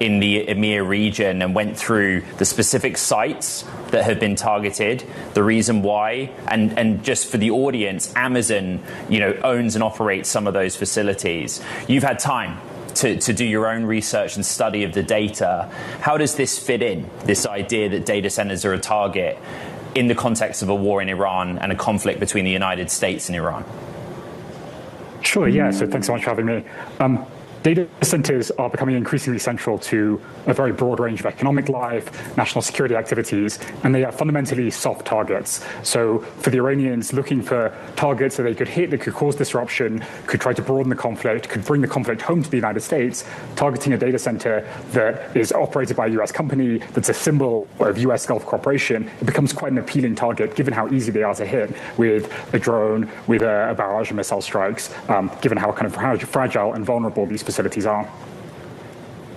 in the EMEA region and went through the specific sites that have been targeted, the reason why, and just for the audience, Amazon, owns and operates some of those facilities. You've had time to do your own research and study of the data. How does this fit in, this idea that data centers are a target in the context of a war in Iran and a conflict between the United States and Iran? Sure, yeah. So thanks so much for having me. Data centers are becoming increasingly central to a very broad range of economic life, national security activities, and they are fundamentally soft targets. So for the Iranians, looking for targets that they could hit, that could cause disruption, could try to broaden the conflict, could bring the conflict home to the United States, targeting a data center that is operated by a U.S. company, that's a symbol of U.S. Gulf cooperation, it becomes quite an appealing target, given how easy they are to hit with a drone, with a barrage of missile strikes, given how kind of fragile and vulnerable these facilities are.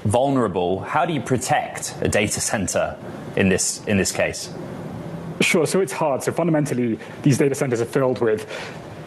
Vulnerable. How do you protect a data center in this case? Sure. So it's hard. So fundamentally, these data centers are filled with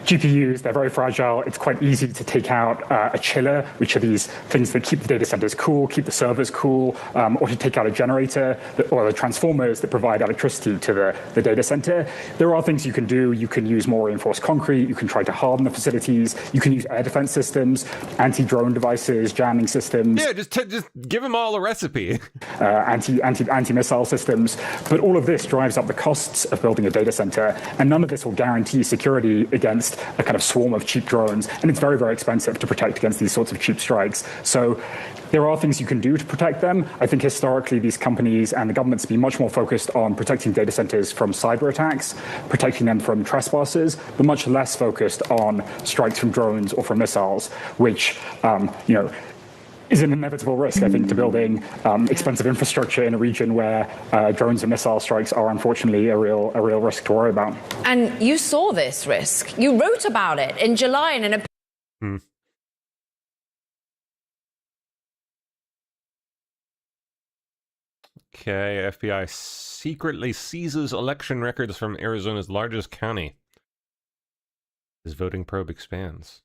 GPUs. They're very fragile. It's quite easy to take out a chiller, which are these things that keep the data centers cool, keep the servers cool, or to take out a generator or the transformers that provide electricity to the data center. There are things you can do. You can use more reinforced concrete. You can try to harden the facilities. You can use air defense systems, anti-drone devices, jamming systems. Yeah, just give them all a recipe. Anti-missile systems. But all of this drives up the costs of building a data center, and none of this will guarantee security against a kind of swarm of cheap drones, and it's very, very expensive to protect against these sorts of cheap strikes. So there are things you can do to protect them. I think historically these companies and the governments have been much more focused on protecting data centers from cyber attacks, protecting them from trespassers, but much less focused on strikes from drones or from missiles, which, is an inevitable risk, I think, to building expensive infrastructure in a region where drones and missile strikes are unfortunately a real risk to worry about. And you saw this risk. You wrote about it in July in an Okay, FBI secretly seizes election records from Arizona's largest county as voting probe expands.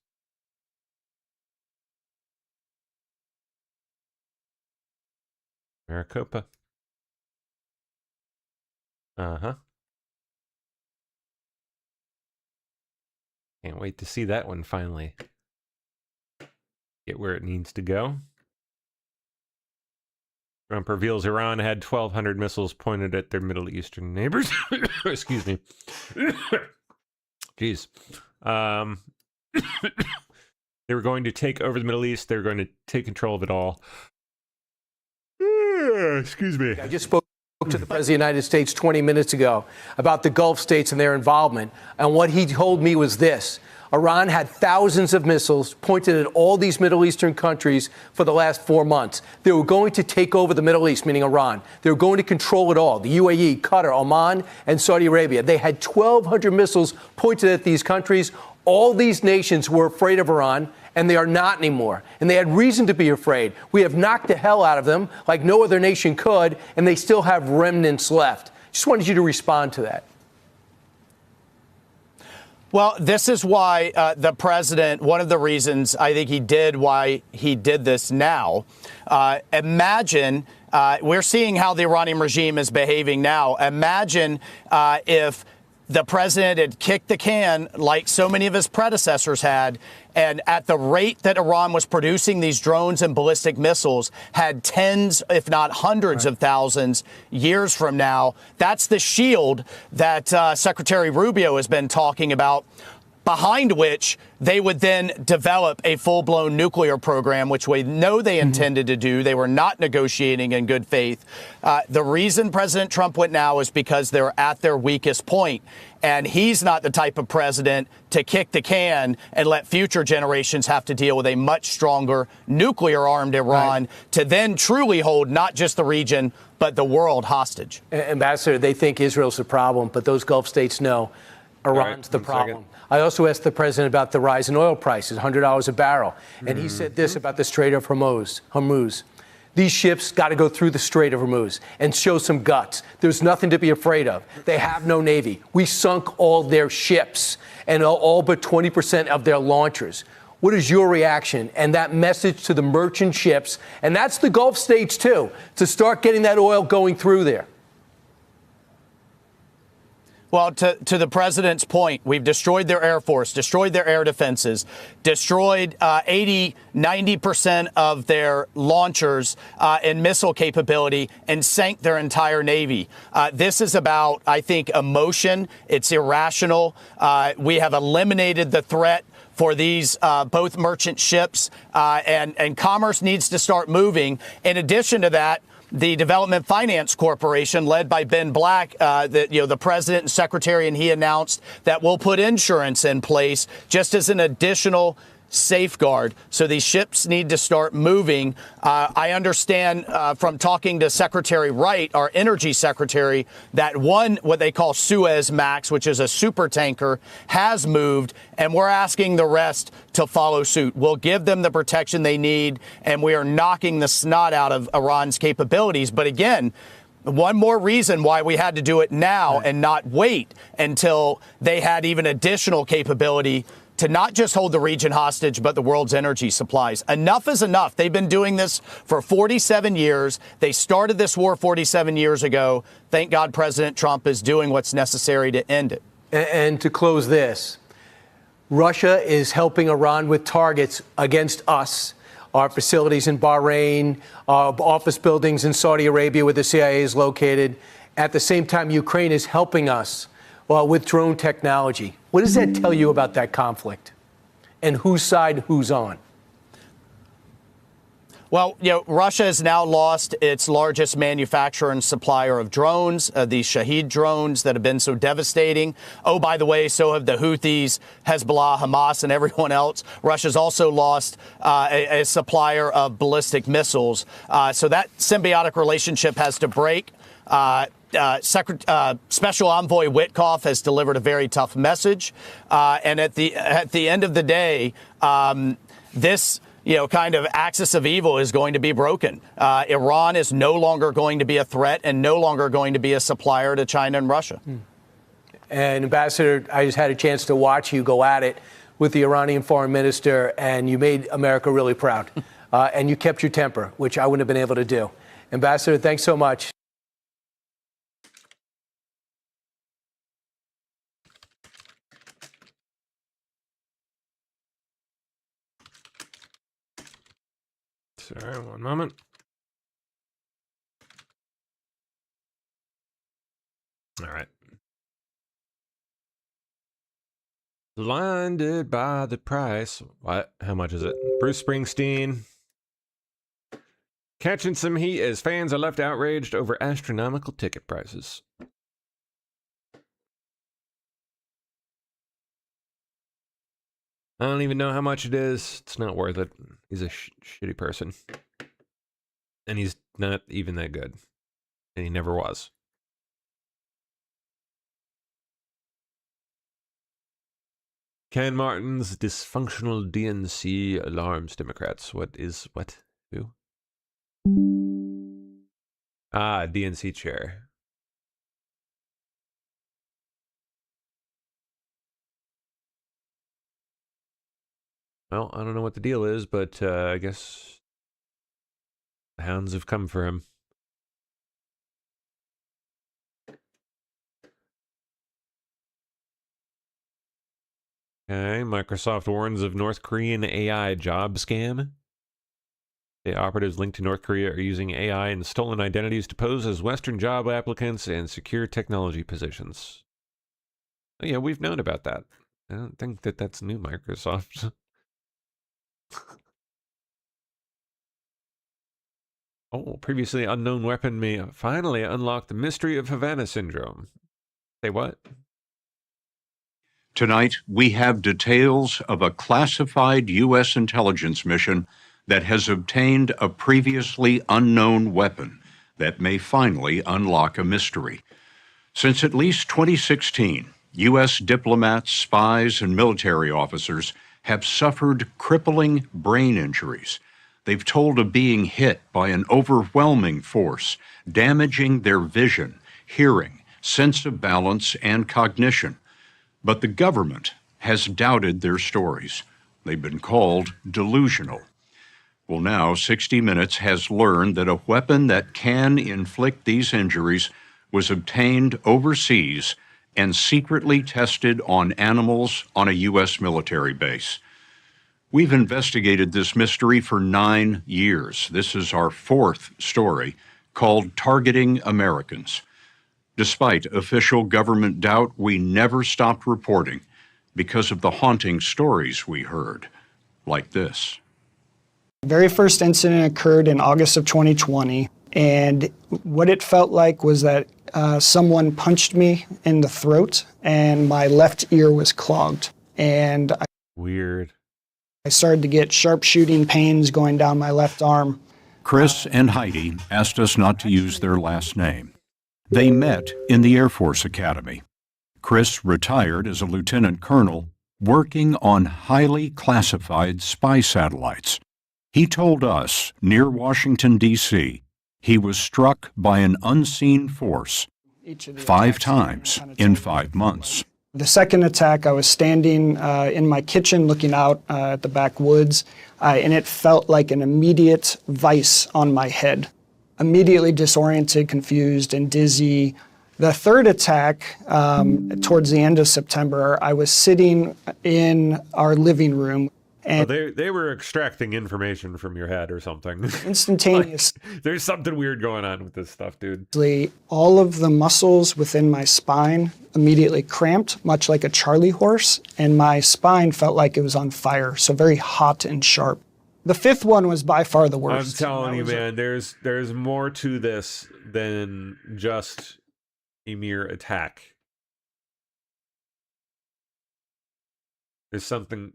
Maricopa. Uh-huh. Can't wait to see that one finally get where it needs to go. Trump reveals Iran had 1,200 missiles pointed at their Middle Eastern neighbors. Excuse me. Jeez. They were going to take over the Middle East. They were going to take control of it all. Excuse me. I just spoke to the President of the United States 20 minutes ago about the Gulf states and their involvement. And what he told me was this. Iran had thousands of missiles pointed at all these Middle Eastern countries for the last 4 months. They were going to take over the Middle East, meaning Iran. They were going to control it all. The UAE, Qatar, Oman, and Saudi Arabia. They had 1,200 missiles pointed at these countries. All these nations were afraid of Iran, and they are not anymore. And they had reason to be afraid. We have knocked the hell out of them like no other nation could, and they still have remnants left. Just wanted you to respond to that. Well, this is why the president, one of the reasons I think he did why he did this now. Imagine, we're seeing how the Iranian regime is behaving now. Imagine if the president had kicked the can like so many of his predecessors had, and at the rate that Iran was producing these drones and ballistic missiles, had tens, if not hundreds of thousands years from now. That's the shield that Secretary Rubio has been talking about. behind which they would then develop a full-blown nuclear program, which we know they intended to do. They were not negotiating in good faith. The reason President Trump went now is because they're at their weakest point. And he's not the type of president to kick the can and let future generations have to deal with a much stronger nuclear-armed Iran to then truly hold not just the region, but the world hostage. Ambassador, they think Israel's the problem, but those Gulf states know Iran's the problem. I also asked the president about the rise in oil prices, $100 a barrel. And he said this about the Strait of Hormuz. These ships got to go through the Strait of Hormuz and show some guts. There's nothing to be afraid of. They have no navy. We sunk all their ships and all but 20% of their launchers. What is your reaction and that message to the merchant ships, and that's the Gulf states too, to start getting that oil going through there? Well, to the president's point, we've destroyed their Air Force, destroyed their air defenses, destroyed 80-90% of their launchers and missile capability, and sank their entire Navy. This is about, I think, emotion. It's irrational. We have eliminated the threat for these both merchant ships, and commerce needs to start moving. In addition to that, the Development Finance Corporation, led by Ben Black, the president and secretary, and he announced that we'll put insurance in place just as an additional safeguard. So these ships need to start moving. I understand from talking to Secretary Wright, our energy secretary, that what they call Suez Max, which is a super tanker, has moved, and we're asking the rest to follow suit. We'll give them the protection they need, and we are knocking the snot out of Iran's capabilities. But again, one more reason why we had to do it now and not wait until they had even additional capability to not just hold the region hostage, but the world's energy supplies. Enough is enough. They've been doing this for 47 years. They started this war 47 years ago. Thank God President Trump is doing what's necessary to end it. And to close this, Russia is helping Iran with targets against us. Our facilities in Bahrain, our office buildings in Saudi Arabia where the CIA is located. At the same time, Ukraine is helping us with drone technology. What does that tell you about that conflict and whose side who's on? Well, Russia has now lost its largest manufacturer and supplier of drones, these Shahed drones that have been so devastating. Oh, by the way, so have the Houthis, Hezbollah, Hamas, and everyone else. Russia's also lost a supplier of ballistic missiles. So that symbiotic relationship has to break. Special Envoy Witkoff has delivered a very tough message. And at the end of the day, this kind of axis of evil is going to be broken. Iran is no longer going to be a threat and no longer going to be a supplier to China and Russia. And Ambassador, I just had a chance to watch you go at it with the Iranian foreign minister, and you made America really proud. And you kept your temper, which I wouldn't have been able to do. Ambassador, thanks so much. Sorry, one moment. All right. Blinded by the price. What? How much is it? Bruce Springsteen. Catching some heat as fans are left outraged over astronomical ticket prices. I don't even know how much it is. It's not worth it. He's a shitty person. And he's not even that good. And he never was. Ken Martin's dysfunctional DNC alarms Democrats. What? Who? DNC chair. Well, I don't know what the deal is, but I guess the hounds have come for him. Okay, Microsoft warns of North Korean AI job scam. The operatives linked to North Korea are using AI and stolen identities to pose as Western job applicants and secure technology positions. Oh, yeah, we've known about that. I don't think that that's new Microsoft. Oh, previously unknown weapon may finally unlock the mystery of Havana syndrome. Say what? Tonight, we have details of a classified U.S. intelligence mission that has obtained a previously unknown weapon that may finally unlock a mystery. Since at least 2016, U.S. diplomats, spies, and military officers have suffered crippling brain injuries. They've told of being hit by an overwhelming force, damaging their vision, hearing, sense of balance, and cognition. But the government has doubted their stories. They've been called delusional. Well, now 60 Minutes has learned that a weapon that can inflict these injuries was obtained overseas and secretly tested on animals on a U.S. military base. We've investigated this mystery for 9 years. This is our fourth story, called Targeting Americans. Despite official government doubt, we never stopped reporting because of the haunting stories we heard, like this. The very first incident occurred in August of 2020, and what it felt like was that someone punched me in the throat and my left ear was clogged. And Weird. I started to get sharp shooting pains going down my left arm. Chris and Heidi asked us not to use their last name. They met in the Air Force Academy. Chris retired as a lieutenant colonel working on highly classified spy satellites. He told us, near Washington, D.C., he was struck by an unseen force 5 times in 5 months. The second attack, I was standing in my kitchen looking out at the backwoods, and it felt like an immediate vice on my head. Immediately disoriented, confused, and dizzy. The third attack, towards the end of September, I was sitting in our living room. And they were extracting information from your head or something. Instantaneous. Like, there's something weird going on with this stuff, dude. All of the muscles within my spine immediately cramped, much like a Charlie horse, and my spine felt like it was on fire, so very hot and sharp. The fifth one was by far the worst. I'm telling you, man, there's more to this than just a mere attack. There's something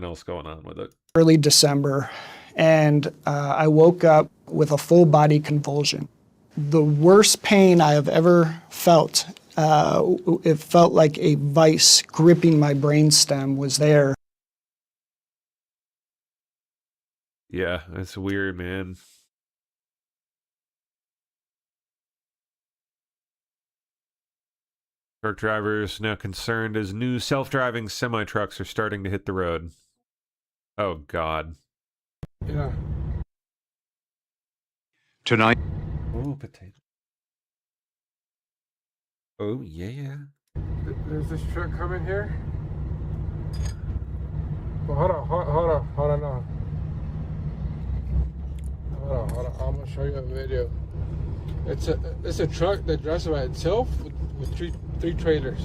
else going on with it. Early December, and I woke up with a full body convulsion. The worst pain I have ever felt. It felt like a vice gripping my brainstem was there. Yeah, that's weird, man. Truck drivers now concerned as new self-driving semi-trucks are starting to hit the road. Oh, God. Yeah. Tonight. Oh, potato. Oh, yeah. There's this truck coming here. Well, hold on now. Hold on. I'm gonna show you a video. It's a truck that drives by itself with three trailers.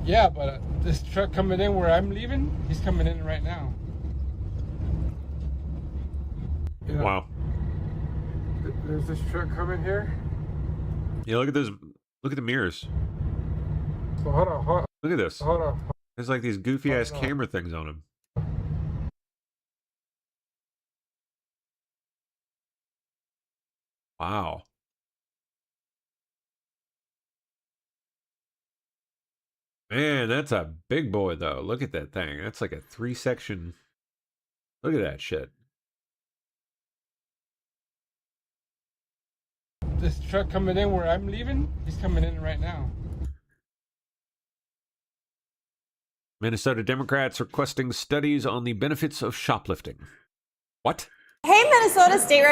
Yeah, but this truck coming in where I'm leaving, he's coming in right now. You know, wow. There's this truck coming here. Yeah, look at those. Look at the mirrors. So hold on. Look at this. Hold on. There's like these goofy ass camera things on them. Wow. Man, that's a big boy, though. Look at that thing. That's like a 3-section. Look at that shit. This truck coming in where I'm leaving, he's coming in right now. Minnesota Democrats requesting studies on the benefits of shoplifting. What? Hey, Minnesota State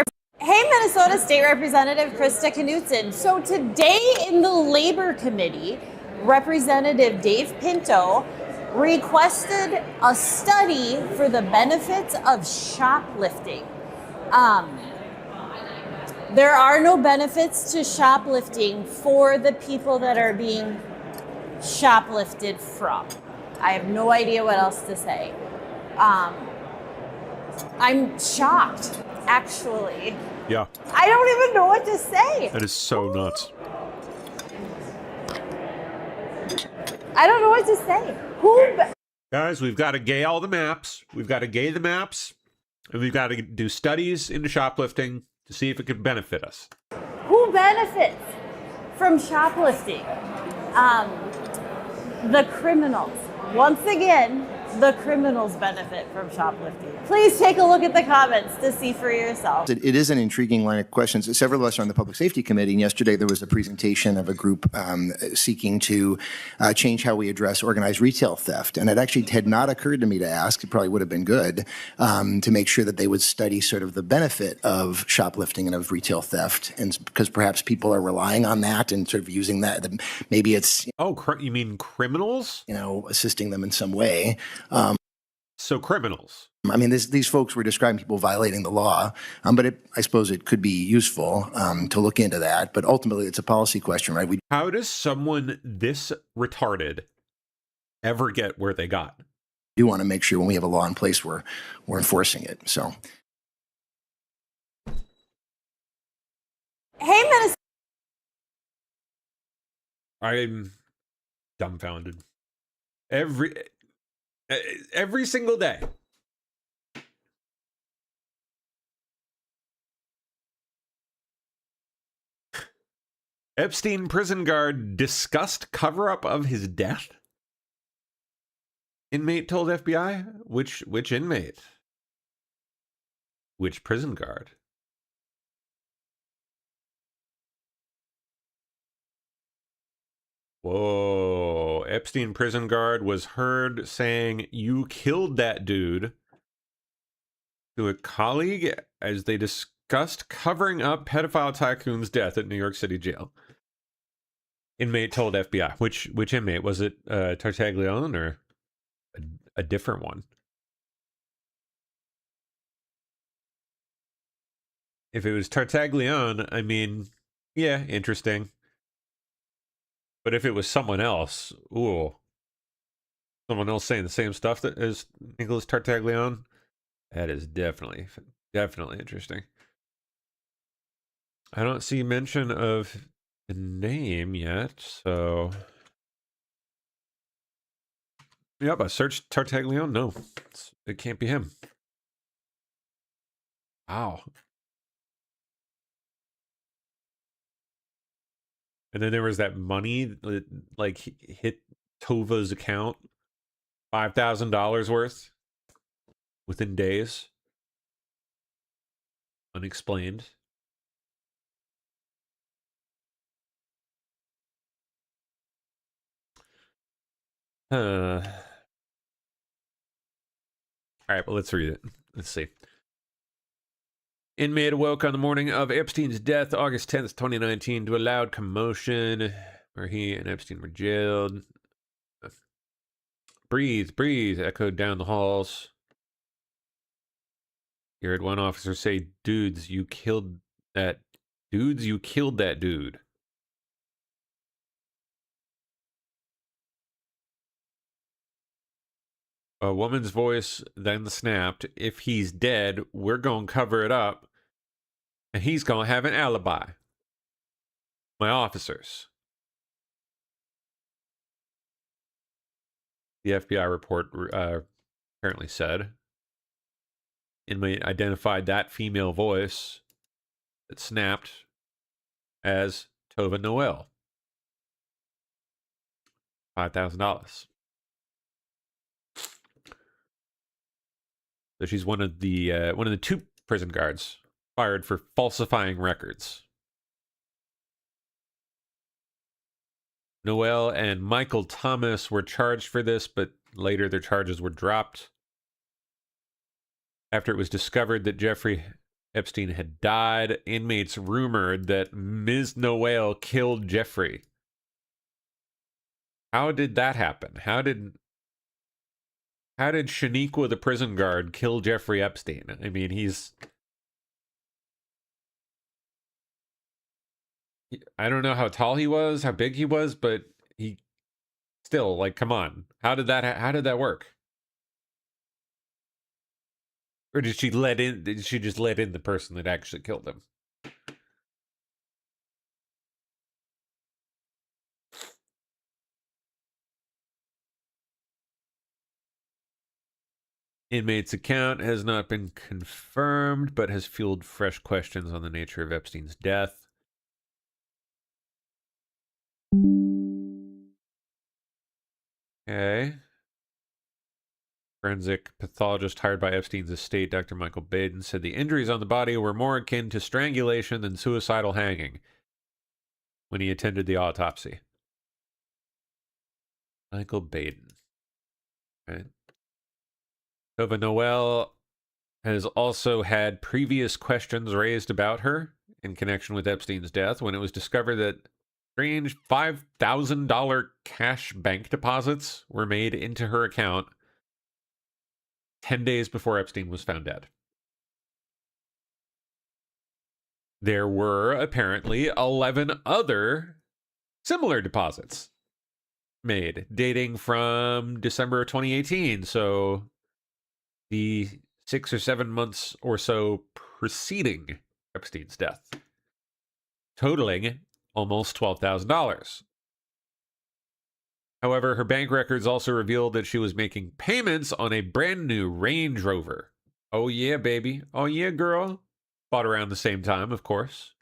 Representative Krista Knudsen. So today in the Labor Committee, Representative Dave Pinto requested a study for the benefits of shoplifting. There are no benefits to shoplifting for the people that are being shoplifted from. I have no idea what else to say. I'm shocked, actually. Yeah. I don't even know what to say. That is so nuts. I don't know what to say. Guys, we've got to gay all the maps. We've got to gay the maps. And we've got to do studies into shoplifting to see if it could benefit us. Who benefits from shoplifting? The criminals. Once again, the criminals benefit from shoplifting. Please take a look at the comments to see for yourself. It is an intriguing line of questions. Several of us are on the Public Safety Committee, and yesterday there was a presentation of a group seeking to change how we address organized retail theft. And it actually had not occurred to me to ask, it probably would have been good, to make sure that they would study sort of the benefit of shoplifting and of retail theft. And because perhaps people are relying on that and sort of using that, maybe it's... you mean criminals? Assisting them in some way. So criminals. I mean, these folks were describing people violating the law, but I suppose it could be useful to look into that. But ultimately, it's a policy question, right? How does someone this retarded ever get where they got? We do want to make sure when we have a law in place, we're enforcing it. So, hey, Minnesota. I'm dumbfounded. Every single day. Epstein prison guard discussed cover-up of his death? Inmate told FBI? Which inmate? Which prison guard? Whoa. Epstein prison guard was heard saying, "You killed that dude," to a colleague as they discussed covering up pedophile tycoon's death at New York City jail. Inmate told FBI. Which inmate? Was it Tartaglione or a different one? If it was Tartaglione, I mean, yeah, interesting. But if it was someone else, ooh, someone else saying the same stuff as Nicholas Tartaglione, that is definitely interesting. I don't see mention of the name yet, so yep, I searched Tartaglione. No, it can't be him. Wow. And then there was that money that like hit Tova's account, $5,000 worth within days. Unexplained. All right, well, let's read it. Let's see. Inmate awoke on the morning of Epstein's death, August 10th, 2019, to a loud commotion where he and Epstein were jailed. Breathe, breathe, echoed down the halls. He heard one officer say, dudes, you killed that dude. A woman's voice then snapped, if he's dead, we're going to cover it up, and he's going to have an alibi. My officers. The FBI report apparently said. Inmate identified that female voice that snapped as Tova Noel. $5,000. So she's one of the two prison guards fired for falsifying records. Noel and Michael Thomas were charged for this, but later their charges were dropped after it was discovered that Jeffrey Epstein had died. Inmates rumored that Ms. Noel killed Jeffrey. How did that happen? How did Shaniqua, the prison guard, kill Jeffrey Epstein? I mean, I don't know how tall he was, how big he was, but he still, like, come on. How did that work? Or did she just let in the person that actually killed him? Inmate's account has not been confirmed, but has fueled fresh questions on the nature of Epstein's death. Okay. Forensic pathologist hired by Epstein's estate, Dr. Michael Baden, said the injuries on the body were more akin to strangulation than suicidal hanging when he attended the autopsy. Michael Baden. Right. Tova Noel has also had previous questions raised about her in connection with Epstein's death when it was discovered that strange $5,000 cash bank deposits were made into her account 10 days before Epstein was found dead. There were apparently 11 other similar deposits made dating from December of 2018. So the 6 or 7 months or so preceding Epstein's death, totaling almost $12,000. However, her bank records also revealed that she was making payments on a brand new Range Rover. Oh yeah, baby. Oh yeah, girl. Bought around the same time, of course.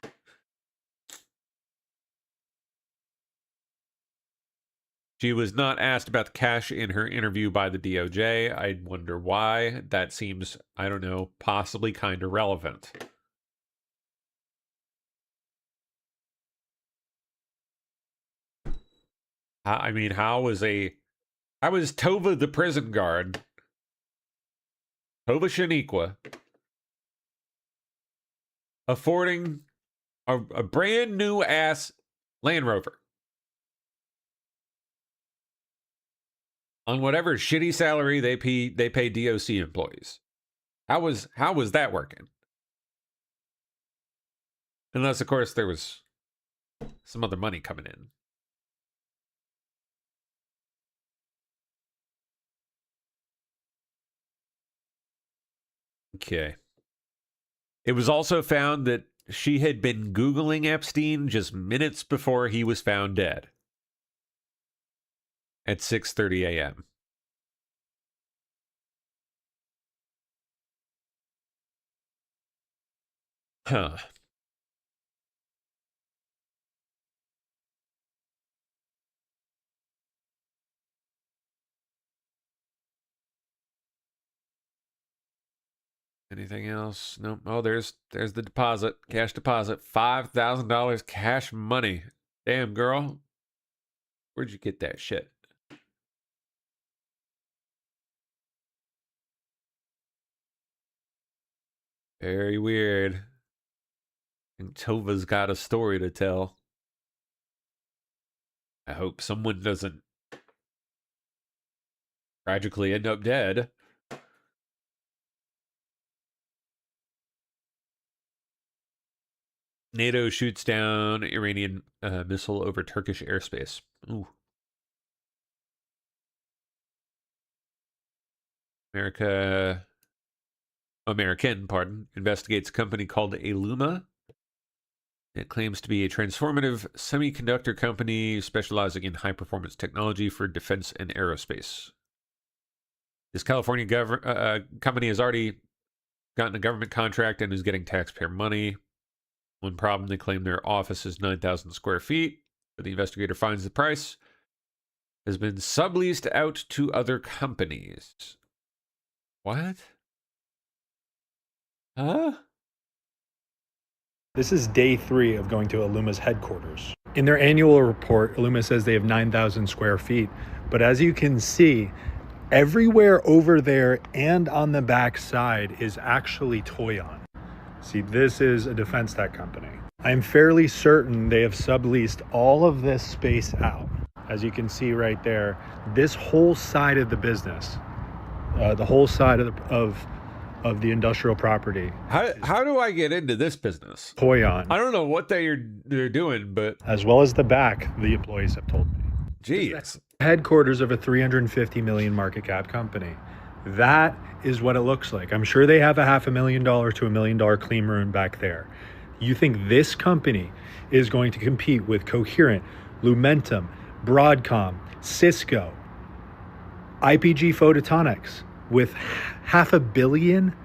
She was not asked about the cash in her interview by the DOJ. I wonder why. That seems, I don't know, possibly kind of relevant. I mean, how was Tova the prison guard, Tova Shaniqua, affording a brand new ass Land Rover on whatever shitty salary they pay DOC employees? How was that working? Unless, of course, there was some other money coming in. Okay. It was also found that she had been Googling Epstein just minutes before he was found dead at 6:30 a.m. Huh. Anything else? Nope. Oh, there's the deposit, cash deposit, $5,000 cash money. Damn, girl. Where'd you get that shit? Very weird. And Tova's got a story to tell. I hope someone doesn't tragically end up dead. NATO shoots down Iranian missile over Turkish airspace. Ooh. American, investigates a company called Illuma. It claims to be a transformative semiconductor company specializing in high-performance technology for defense and aerospace. This California company has already gotten a government contract and is getting taxpayer money. One problem, they claim their office is 9,000 square feet, but the investigator finds the price has been subleased out to other companies. What? Huh? This is day 3 of going to Illuma's headquarters. In their annual report, Illuma says they have 9,000 square feet, but as you can see, everywhere over there and on the back side is actually Toyon. See, this is a defense tech company. I'm fairly certain they have subleased all of this space out. As you can see right there, this whole side of the business, the whole side of of the industrial property. How do I get into this business? Poyon. I don't know what they're doing, but as well as the back, the employees have told me. Jeez. Headquarters of a 350 million market cap company. That is what it looks like. I'm sure they have a $500,000 to $1 million clean room back there. You think this company is going to compete with Coherent, Lumentum, Broadcom, Cisco, IPG Photonics with $500 million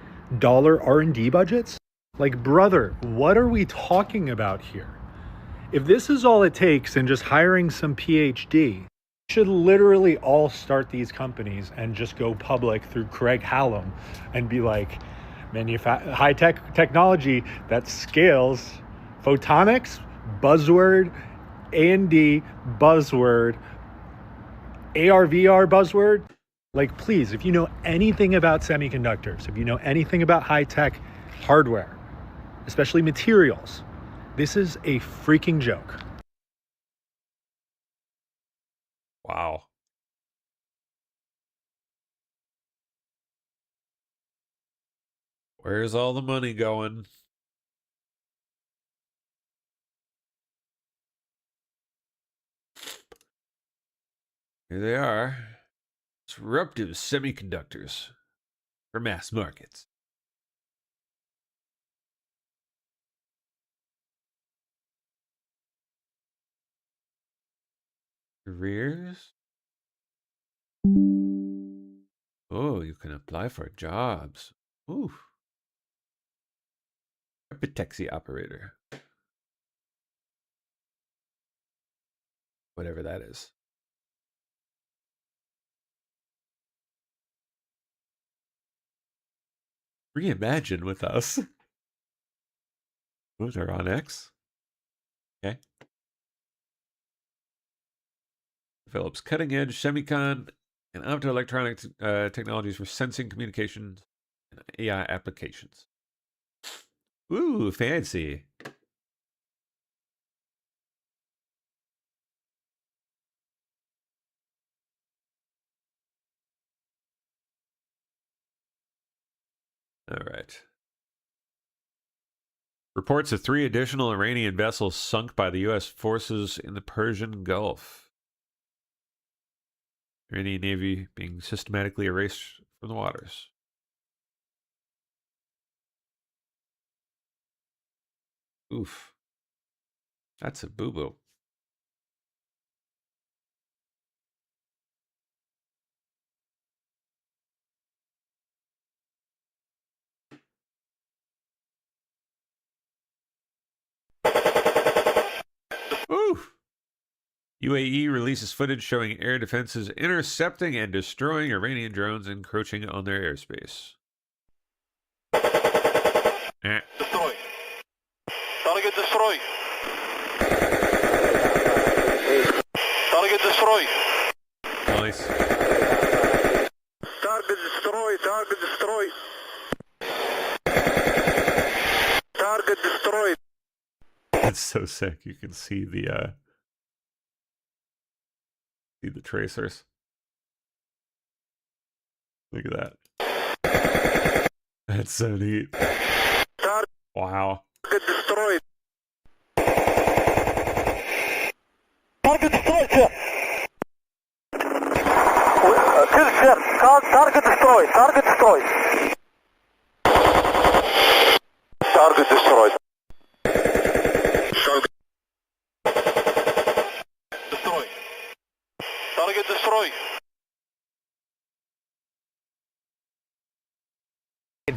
R&D budgets? Like, brother, what are we talking about here? If this is all it takes and just hiring some PhD, should literally all start these companies and just go public through Craig Hallam and be like, high-tech technology that scales, photonics, buzzword, A&D, buzzword, AR/VR buzzword. Like, please, if you know anything about semiconductors, if you know anything about high-tech hardware, especially materials, this is a freaking joke. Wow. Where's all the money going? Here they are. Disruptive semiconductors for mass markets. Careers. Oh, you can apply for jobs. Ooh. Epitaxy operator. Whatever that is. Reimagine with us. Those are on X. Okay. Develops cutting-edge semicon and optoelectronic technologies for sensing, communications, and AI applications. Ooh, fancy. All right. Reports of 3 additional Iranian vessels sunk by the U.S. forces in the Persian Gulf. Iranian Navy being systematically erased from the waters. Oof. That's a boo-boo. Oof. UAE releases footage showing air defenses intercepting and destroying Iranian drones encroaching on their airspace. Destroy. Target destroy. Target destroy. Nice. Target destroy. Target destroy. Target destroyed. That's so sick. You can see the tracers. Look at that. That's so neat. Wow. Target destroyed. Target destroyed, sir. Kill, sir. Target destroyed. Target destroyed. Target destroyed. Destroy. Target destroyed.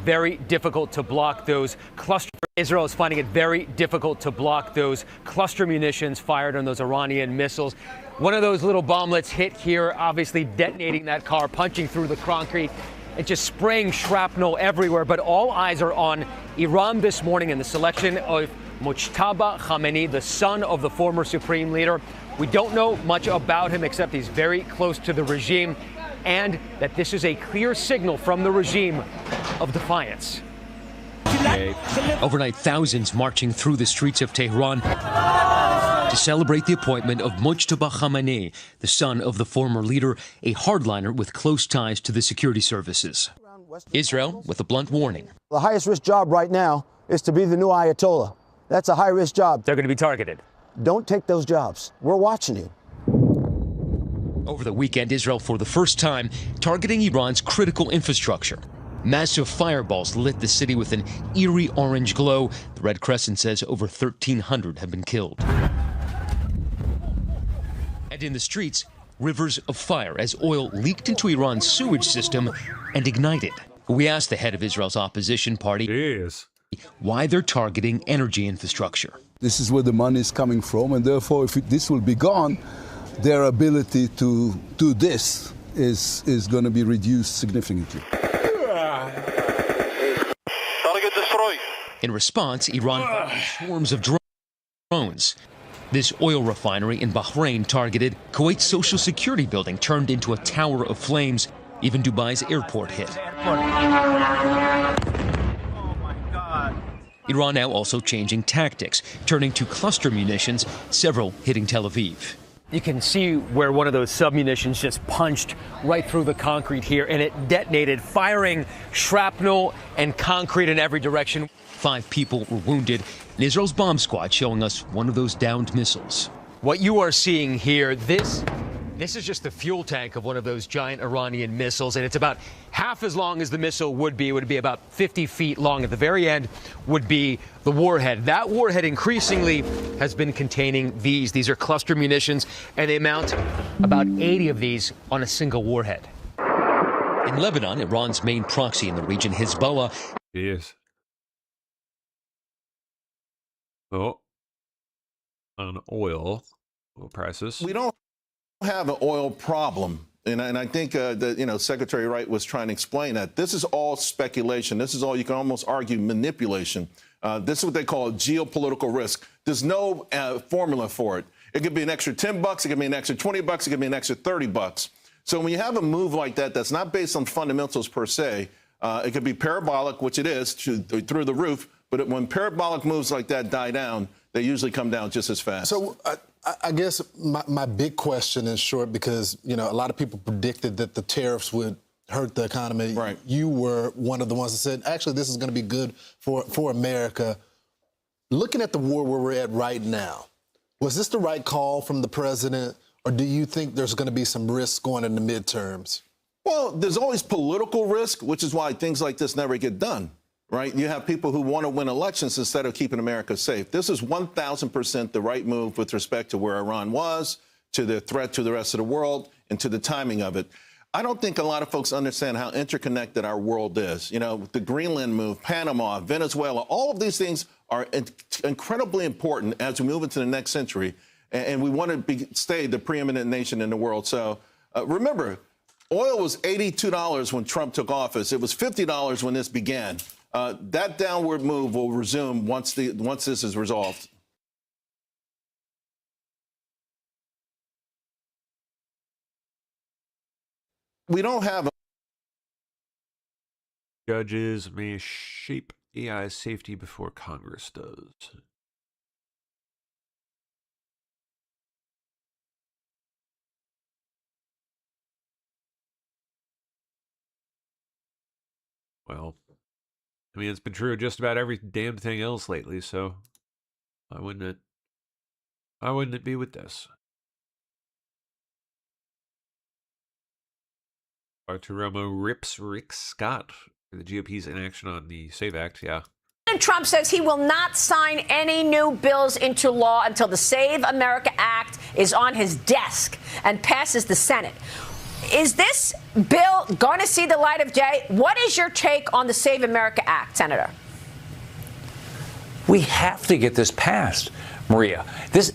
Very difficult to block those cluster. Israel is finding it very difficult to block those cluster munitions fired on those Iranian missiles. One of those little bomblets hit here, obviously detonating that car, punching through the concrete, and just spraying shrapnel everywhere. But all eyes are on Iran this morning and the selection of Mojtaba Khamenei, the son of the former supreme leader. We don't know much about him except he's very close to the regime, and that this is a clear signal from the regime of defiance. Overnight, thousands marching through the streets of Tehran to celebrate the appointment of Mojtaba Khamenei, the son of the former leader, a hardliner with close ties to the security services. Israel with a blunt warning. The highest risk job right now is to be the new Ayatollah. That's a high risk job. They're going to be targeted. Don't take those jobs. We're watching you. Over the weekend, Israel, for the first time, targeting Iran's critical infrastructure. Massive fireballs lit the city with an eerie orange glow. The Red Crescent says over 1,300 have been killed. And in the streets, rivers of fire as oil leaked into Iran's sewage system and ignited. We asked the head of Israel's opposition party why they're targeting energy infrastructure. This is where the money is coming from, and therefore, if this will be gone, their ability to do this is going to be reduced significantly. In response, Iran fired swarms of drones. This oil refinery in Bahrain targeted. Kuwait's social security building turned into a tower of flames. Even Dubai's airport hit. Iran now also changing tactics, turning to cluster munitions, several hitting Tel Aviv. You can see where one of those submunitions just punched right through the concrete here, and it detonated, firing shrapnel and concrete in every direction. 5 people were wounded, and Israel's bomb squad showing us one of those downed missiles. What you are seeing here, this is just the fuel tank of one of those giant Iranian missiles, and it's about half as long as the missile would be. It would be about 50 feet long. At the very end would be the warhead. That warhead increasingly has been containing these. These are cluster munitions, and they mount about 80 of these on a single warhead. In Lebanon, Iran's main proxy in the region, Hezbollah. Yes. Oh, on oil prices. We don't have an oil problem. And I think that, Secretary Wright was trying to explain that. This is all speculation. This is all, you can almost argue, manipulation. This is what they call geopolitical risk. There's no formula for it. It could be an extra $10. It could be an extra $20. It could be an extra $30. So when you have a move like that, that's not based on fundamentals per se, it could be parabolic, which it is, through the roof. But when parabolic moves like that die down, they usually come down just as fast. So I guess my big question is short because, a lot of people predicted that the tariffs would hurt the economy. Right. You were one of the ones that said, actually, this is going to be good for America. Looking at the war where we're at right now, was this the right call from the president, or do you think there's going to be some risks going in the midterms? Well, there's always political risk, which is why things like this never get done. Right? You have people who want to win elections instead of keeping America safe. This is 1,000% the right move with respect to where Iran was, to the threat to the rest of the world, and to the timing of it. I don't think a lot of folks understand how interconnected our world is. The Greenland move, Panama, Venezuela, all of these things are incredibly important as we move into the next century. And we want to stay the preeminent nation in the world. So remember, oil was $82 when Trump took office. It was $50 when this began. That downward move will resume once this is resolved. We don't have judges may shape AI safety before Congress does. Well, I mean, it's been true of just about every damn thing else lately, so why wouldn't it be with this? Arthur Romo rips Rick Scott for the GOP's inaction on the SAVE Act, yeah. President Trump says he will not sign any new bills into law until the Save America Act is on his desk and passes the Senate. Is this bill going to see the light of day? What is your take on the Save America Act, Senator? We have to get this passed, Maria.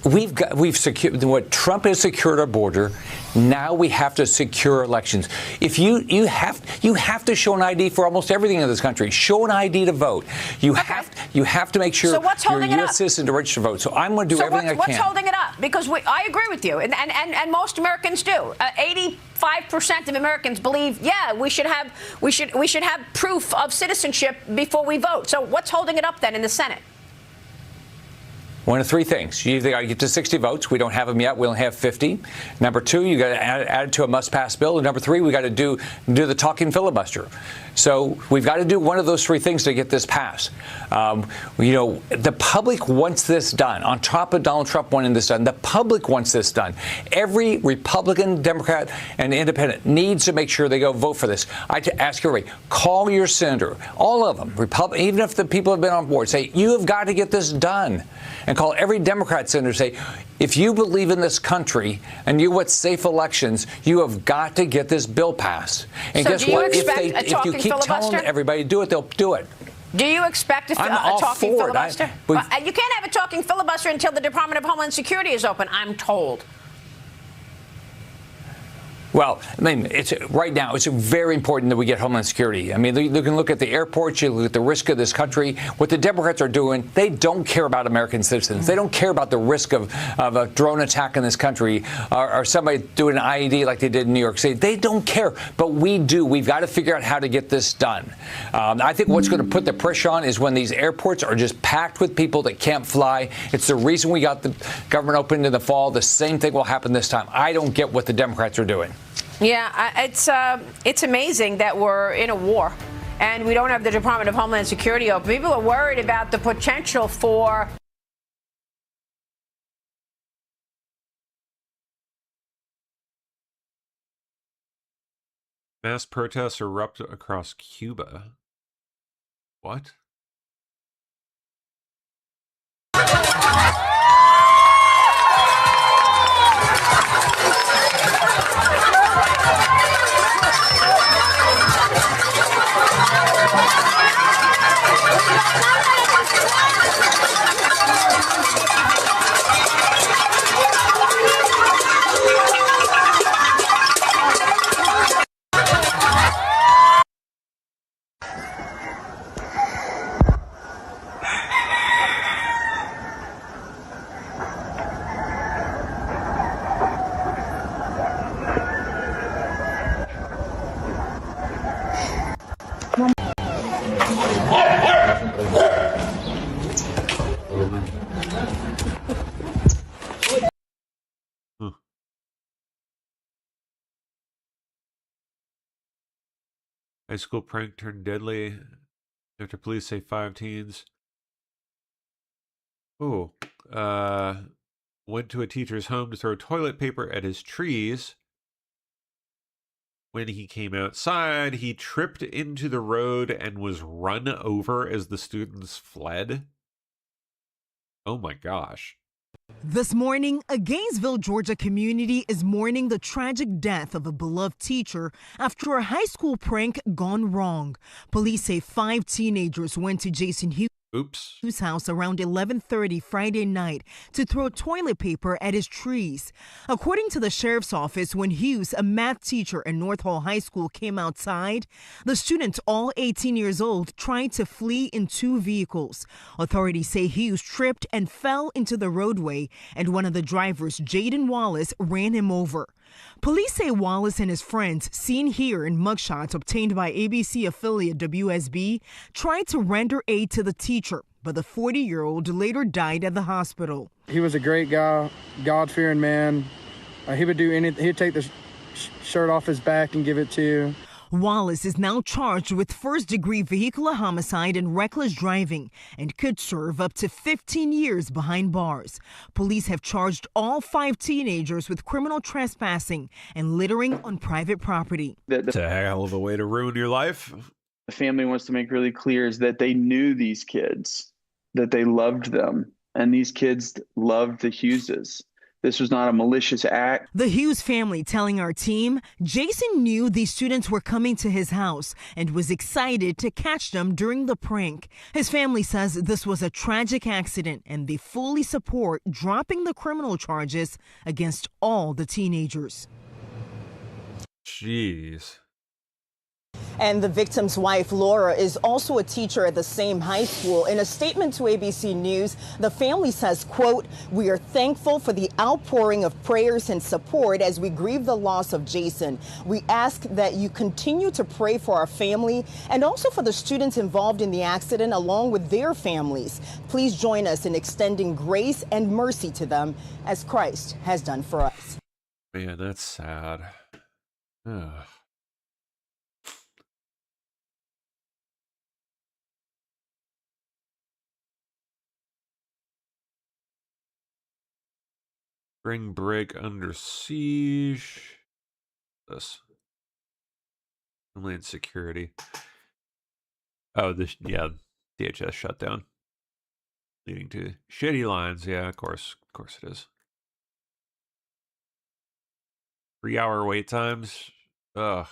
We've secured what Trump has secured our border. Now we have to secure elections. If you have to show an ID for almost everything in this country. Show an ID to vote. You have to make sure you're a U.S. citizen to register to vote. So I'm going to do everything I can. What's holding it up? Because I agree with you, and most Americans do. 85% of Americans believe, we should have proof of citizenship before we vote. So what's holding it up then in the Senate? one of three things. You either got to get to 60 votes. We don't have them yet. We only have 50. Number two, you got to add it to a must-pass bill. And number three, we got to do the talking filibuster. So we've got to do one of those three things to get this passed. The public wants this done. On top of Donald Trump wanting this done, the public wants this done. Every Republican, Democrat, and Independent needs to make sure they go vote for this. I ask everybody, call your senator, all of them, even if the people have been on board, say, you have got to get this done. And call every Democrat senator, say, if you believe in this country and you want safe elections, you have got to get this bill passed. And so guess what? If you keep telling everybody to do it, they'll do it. Do you expect a talking filibuster? You can't have a talking filibuster until the Department of Homeland Security is open, I'm told. Well, I mean, right now, it's very important that we get Homeland Security. I mean, you can look at the airports, you look at the risk of this country. What the Democrats are doing, they don't care about American citizens. They don't care about the risk of a drone attack in this country or somebody doing an IED like they did in New York City. They don't care, but we do. We've got to figure out how to get this done. I think what's going to put the pressure on is when these airports are just packed with people that can't fly. It's the reason we got the government open in the fall. The same thing will happen this time. I don't get what the Democrats are doing. Yeah, it's amazing that we're in a war and we don't have the Department of Homeland Security open. People are worried about the potential for mass protests erupt across Cuba. What? High school prank turned deadly after police say 5 teens. Went to a teacher's home to throw toilet paper at his trees. When he came outside, he tripped into the road and was run over as the students fled. Oh my gosh. This morning, a Gainesville, Georgia community is mourning the tragic death of a beloved teacher after a high school prank gone wrong. Police say 5 teenagers went to Jason Hughes' house around 11:30 Friday night to throw toilet paper at his trees. According to the sheriff's office, when Hughes, a math teacher at North Hall High School, came outside, the students, all 18 years old, tried to flee in 2 vehicles. Authorities say Hughes tripped and fell into the roadway, and one of the drivers, Jaden Wallace, ran him over. Police say Wallace and his friends, seen here in mugshots obtained by ABC affiliate WSB, tried to render aid to the teacher, but the 40-year-old later died at the hospital. He was a great guy, God-fearing man. He would do anything. He'd take the shirt off his back and give it to you. Wallace is now charged with first-degree vehicular homicide and reckless driving and could serve up to 15 years behind bars. Police have charged all 5 teenagers with criminal trespassing and littering on private property. That's a hell of a way to ruin your life. The family wants to make really clear is that they knew these kids, that they loved them, and these kids loved the Hugheses. This was not a malicious act. The Hughes family telling our team Jason knew these students were coming to his house and was excited to catch them during the prank. His family says this was a tragic accident and they fully support dropping the criminal charges against all the teenagers. Jeez. And the victim's wife, Laura, is also a teacher at the same high school. In a statement to ABC News, the family says, quote, "We are thankful for the outpouring of prayers and support as we grieve the loss of Jason. We ask that you continue to pray for our family and also for the students involved in the accident along with their families. Please join us in extending grace and mercy to them as Christ has done for us." Man, that's sad. Ugh. Spring break under siege. This. Homeland Security. Oh, this, yeah, DHS shutdown. Leading to shitty lines. Yeah, of course it is. 3-hour wait times. Ugh.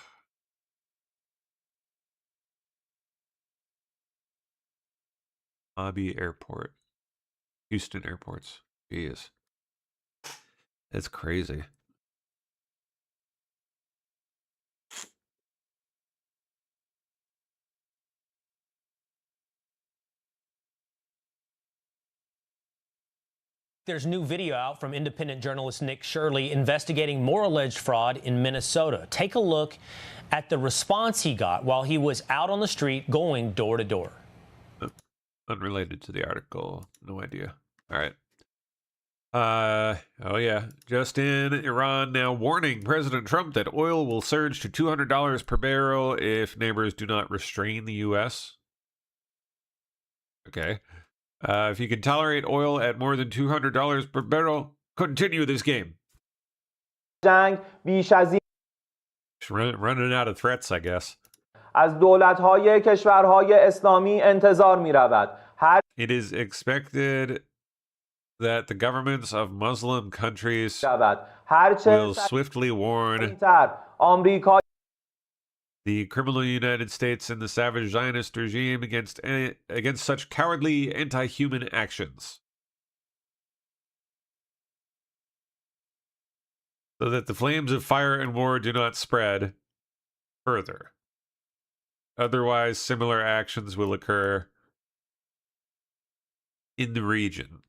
Hobby Airport. Houston airports. Jeez. It's crazy. There's new video out from independent journalist Nick Shirley investigating more alleged fraud in Minnesota. Take a look at the response he got while he was out on the street going door to door. Unrelated to the article. No idea. All right. Oh yeah. Just in, Iran now warning President Trump that oil will surge to $200 per barrel if neighbors do not restrain the U.S. Okay. If you can tolerate oil at more than $200 per barrel, continue this game. جنگ بیش از Running out of threats, I guess. از دولت‌های کشورهای اسلامی انتظار می‌رود. It is expected that the governments of Muslim countries will swiftly warn the criminal United States and the savage Zionist regime against such cowardly anti-human actions, so that the flames of fire and war do not spread further. Otherwise, similar actions will occur in the region.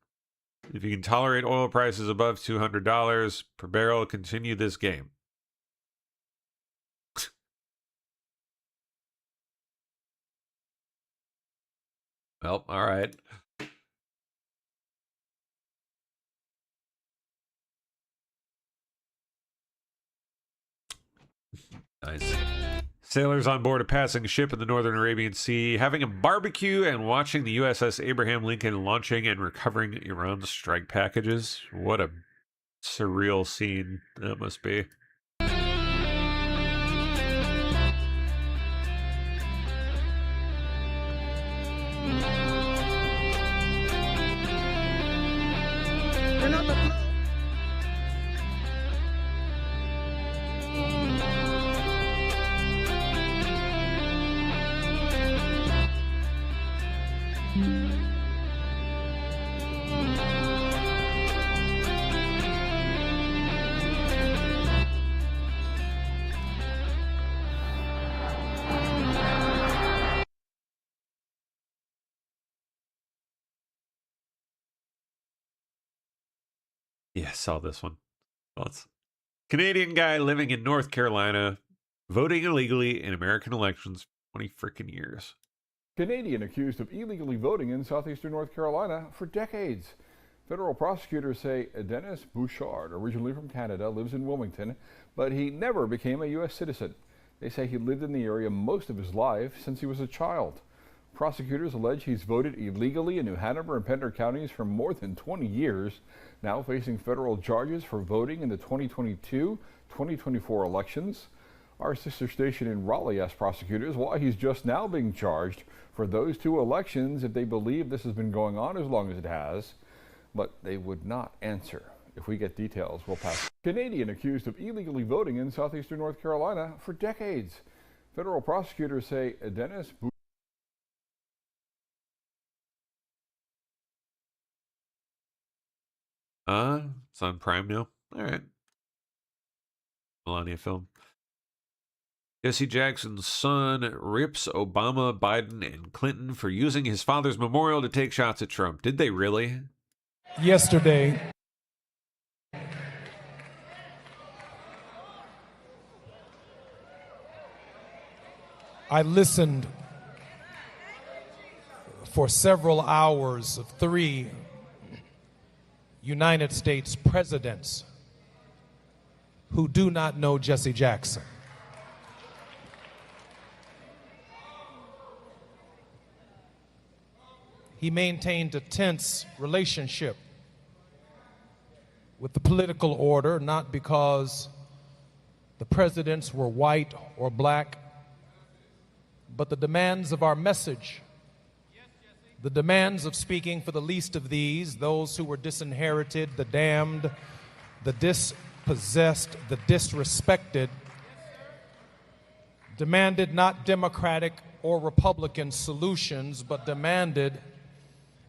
If you can tolerate oil prices above $200 per barrel, continue this game. Well, all right. Nice. Sailors on board a passing ship in the northern Arabian Sea, having a barbecue and watching the USS Abraham Lincoln launching and recovering Iran's strike packages. What a surreal scene that must be. Yeah, saw this one. Thoughts? Canadian guy living in North Carolina, voting illegally in American elections for 20 freaking years. Canadian accused of illegally voting in southeastern North Carolina for decades. Federal prosecutors say Dennis Bouchard, originally from Canada, lives in Wilmington, but he never became a U.S. citizen. They say he lived in the area most of his life since he was a child. Prosecutors allege he's voted illegally in New Hanover and Pender counties for more than 20 years, now facing federal charges for voting in the 2022-2024 elections. Our sister station in Raleigh asked prosecutors why he's just now being charged for those two elections if they believe this has been going on as long as it has, but they would not answer. If we get details, we'll pass. Canadian accused of illegally voting in southeastern North Carolina for decades. Federal prosecutors say Dennis It's on Prime now. All right. Melania film. Jesse Jackson's son rips Obama, Biden, and Clinton for using his father's memorial to take shots at Trump. Did they really? Yesterday, I listened for several hours of 3 United States presidents who do not know Jesse Jackson. He maintained a tense relationship with the political order, not because the presidents were white or black, but the demands of our message, the demands of speaking for the least of these, those who were disinherited, the damned, the dispossessed, the disrespected, demanded not Democratic or Republican solutions, but demanded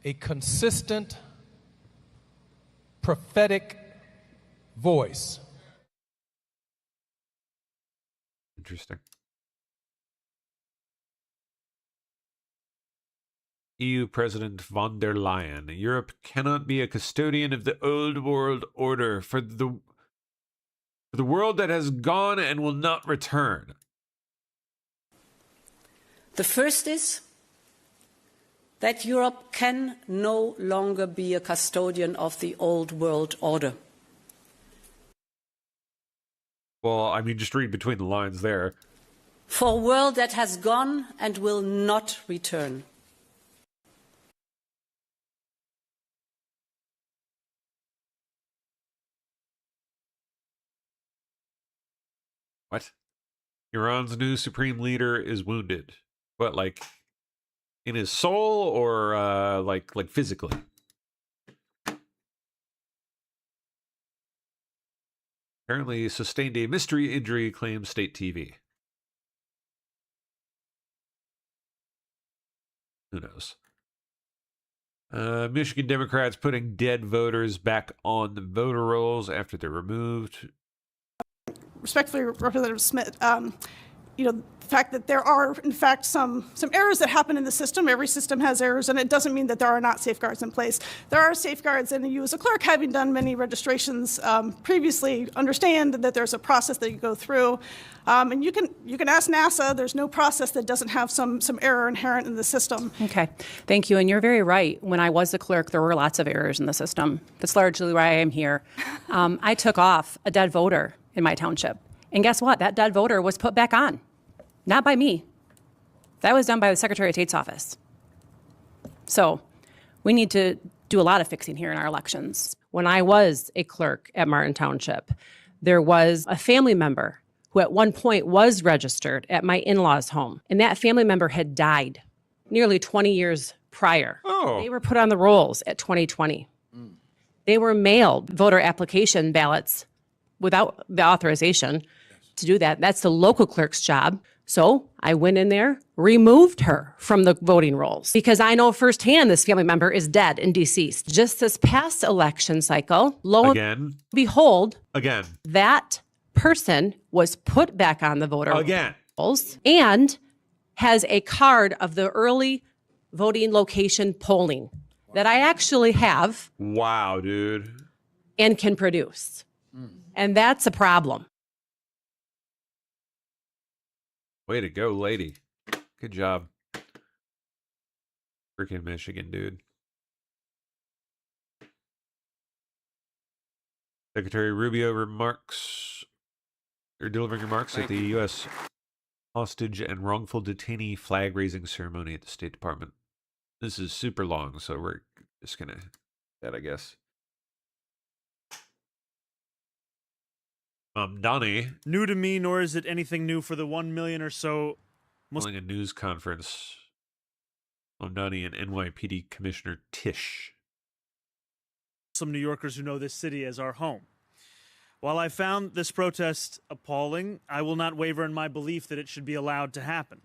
a consistent, prophetic voice. Interesting. EU President von der Leyen. Europe cannot be a custodian of the old world order for the world that has gone and will not return. The first is that Europe can no longer be a custodian of the old world order. Well, I mean, just read between the lines there. For a world that has gone and will not return. What? Iran's new supreme leader is wounded. What, like in his soul or like physically? Apparently sustained a mystery injury, claims state TV. Who knows? Michigan Democrats putting dead voters back on the voter rolls after they're removed. Respectfully, Representative Smith, the fact that there are, in fact, some errors that happen in the system. Every system has errors, and it doesn't mean that there are not safeguards in place. There are safeguards, and you as a clerk, having done many registrations previously, understand that there's a process that you go through. And you can ask NASA. There's no process that doesn't have some error inherent in the system. Okay, thank you. And you're very right. When I was a clerk, there were lots of errors in the system. That's largely why I am here. I took off a dead voter in my township. And guess what? That dead voter was put back on. Not by me. That was done by the Secretary of State's office. So we need to do a lot of fixing here in our elections. When I was a clerk at Martin Township, there was a family member who at one point was registered at my in-laws' home. And that family member had died nearly 20 years prior. Oh. They were put on the rolls at 2020. They were mailed voter application ballots without the authorization to do that. That's the local clerk's job. So I went in there, removed her from the voting rolls because I know firsthand this family member is dead and deceased. Just this past election cycle, lo and behold, that person was put back on the voter rolls and has a card of the early voting location polling that I actually have. Wow, dude. And can produce. And that's a problem. Way to go, lady. Good job. Freaking Michigan, dude. Secretary Rubio delivering remarks at the U.S. hostage and wrongful detainee flag raising ceremony at the State Department. This is super long, so we're just gonna I guess. Donnie. New to me, nor is it anything new for the 1 million or so. Holding a news conference. Donnie and NYPD Commissioner Tisch. Some New Yorkers who know this city as our home. While I found this protest appalling, I will not waver in my belief that it should be allowed to happen.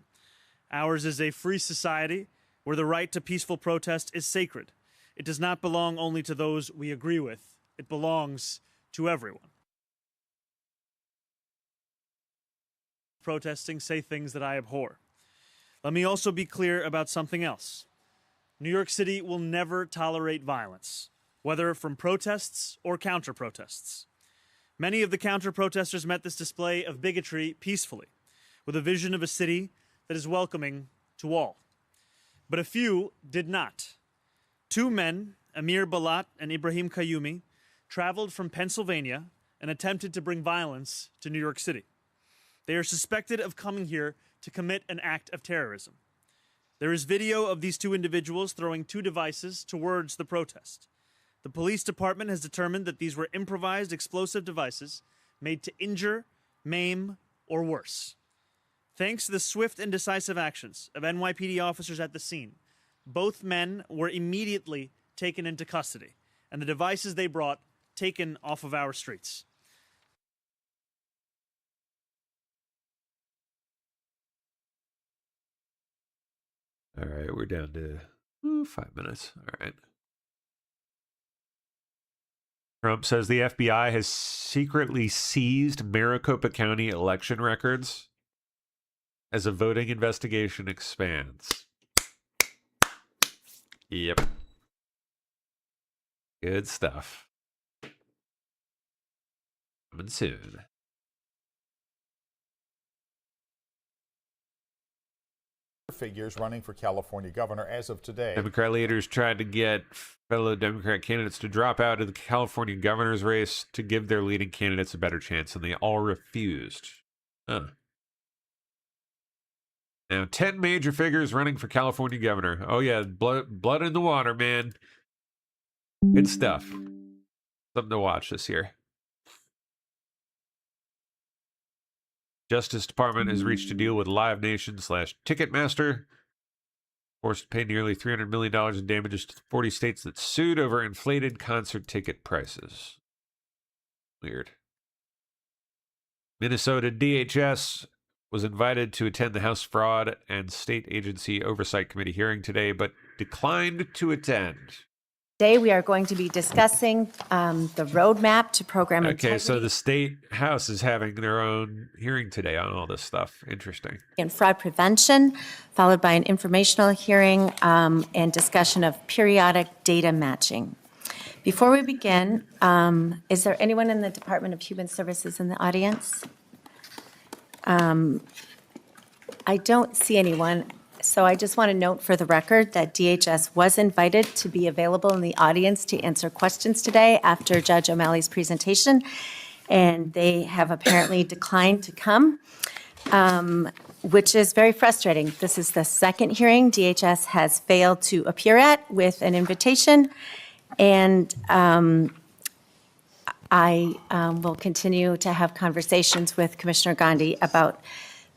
Ours is a free society where the right to peaceful protest is sacred. It does not belong only to those we agree with. It belongs to everyone. protesting say things that I abhor. Let me also be clear about something else. New York City will never tolerate violence, whether from protests or counter-protests. Many of the counter-protesters met this display of bigotry peacefully, with a vision of a city that is welcoming to all. But a few did not. Two men, Amir Balat and Ibrahim Kayumi, traveled from Pennsylvania and attempted to bring violence to New York City. They are suspected of coming here to commit an act of terrorism. There is video of these two individuals throwing two devices towards the protest. The police department has determined that these were improvised explosive devices made to injure, maim, or worse. Thanks to the swift and decisive actions of NYPD officers at the scene, both men were immediately taken into custody, and the devices they brought taken off of our streets. All right, we're down to 5 minutes. All right. Trump says the FBI has secretly seized Maricopa County election records as a voting investigation expands. Yep. Good stuff. Coming soon. Figures running for California governor as of today. Democrat leaders tried to get fellow Democrat candidates to drop out of the California governor's race to give their leading candidates a better chance, and they all refused. Now, 10 major figures running for California governor. Oh yeah, blood in the water, man. Good stuff. Something to watch this year. Justice Department has reached a deal with Live Nation / Ticketmaster, forced to pay nearly $300 million in damages to 40 states that sued over inflated concert ticket prices. Weird. Minnesota DHS was invited to attend the House Fraud and State Agency Oversight Committee hearing today, but declined to attend. Today we are going to be discussing the roadmap to program integrity. Okay, so the state house is having their own hearing today on all this stuff. Interesting. And fraud prevention, followed by an informational hearing and discussion of periodic data matching. Before we begin, is there anyone in the Department of Human Services in the audience? I don't see anyone. So I just want to note for the record that DHS was invited to be available in the audience to answer questions today after Judge O'Malley's presentation, and they have apparently declined to come, which is very frustrating. This is the second hearing DHS has failed to appear at with an invitation, and I will continue to have conversations with Commissioner Gandhi about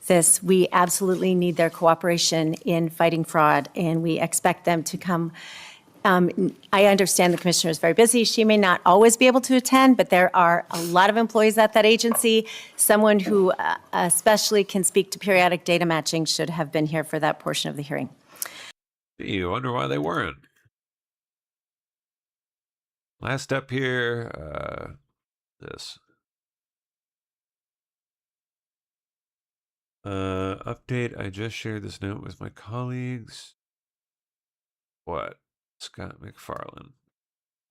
this. We absolutely need their cooperation in fighting fraud, and we expect them to come. I understand the commissioner is very busy. She may not always be able to attend, but there are a lot of employees at that agency. Someone who especially can speak to periodic data matching should have been here for that portion of the hearing. You wonder why they weren't. Last up here, this. Update, I just shared this note with my colleagues. What? Scott McFarland.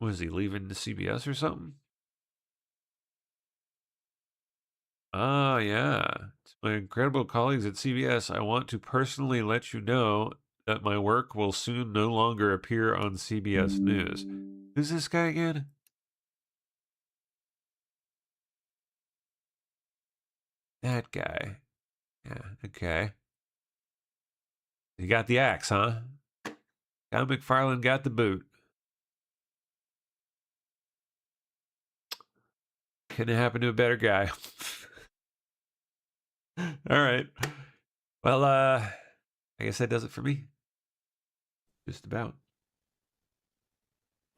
Was he leaving to CBS or something? Ah, yeah. To my incredible colleagues at CBS, I want to personally let you know that my work will soon no longer appear on CBS News. Who's this guy again? That guy. Yeah, okay. You got the axe, huh? Guy McFarland got the boot. Couldn't happen to a better guy. All right. Well, I guess that does it for me. Just about.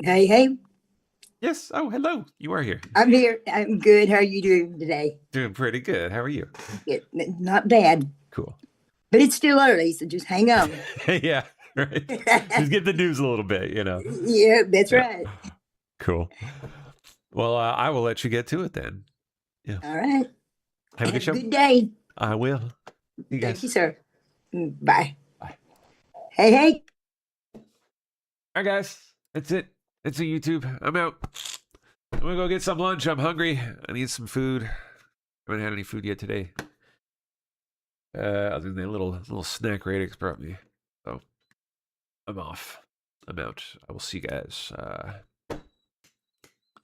Hey, hey. Yes. Oh, hello. You are here. I'm here. I'm good. How are you doing today? Doing pretty good. How are you? Not bad. Cool. But it's still early, so just hang on. Yeah, right. Just get the news a little bit, you know. Yeah, that's right. Cool. Well, I will let you get to it then. Yeah. All right. Have a good show. Good day. I will. You guys. Thank you, sir. Bye. Hey. All right, guys. That's it. That's a YouTube. I'm out. I'm gonna go get some lunch. I'm hungry. I need some food. I haven't had any food yet today. Other than that little snack Radix brought me. So I'm off. I'm out. I will see you guys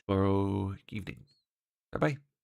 tomorrow evening. Bye bye.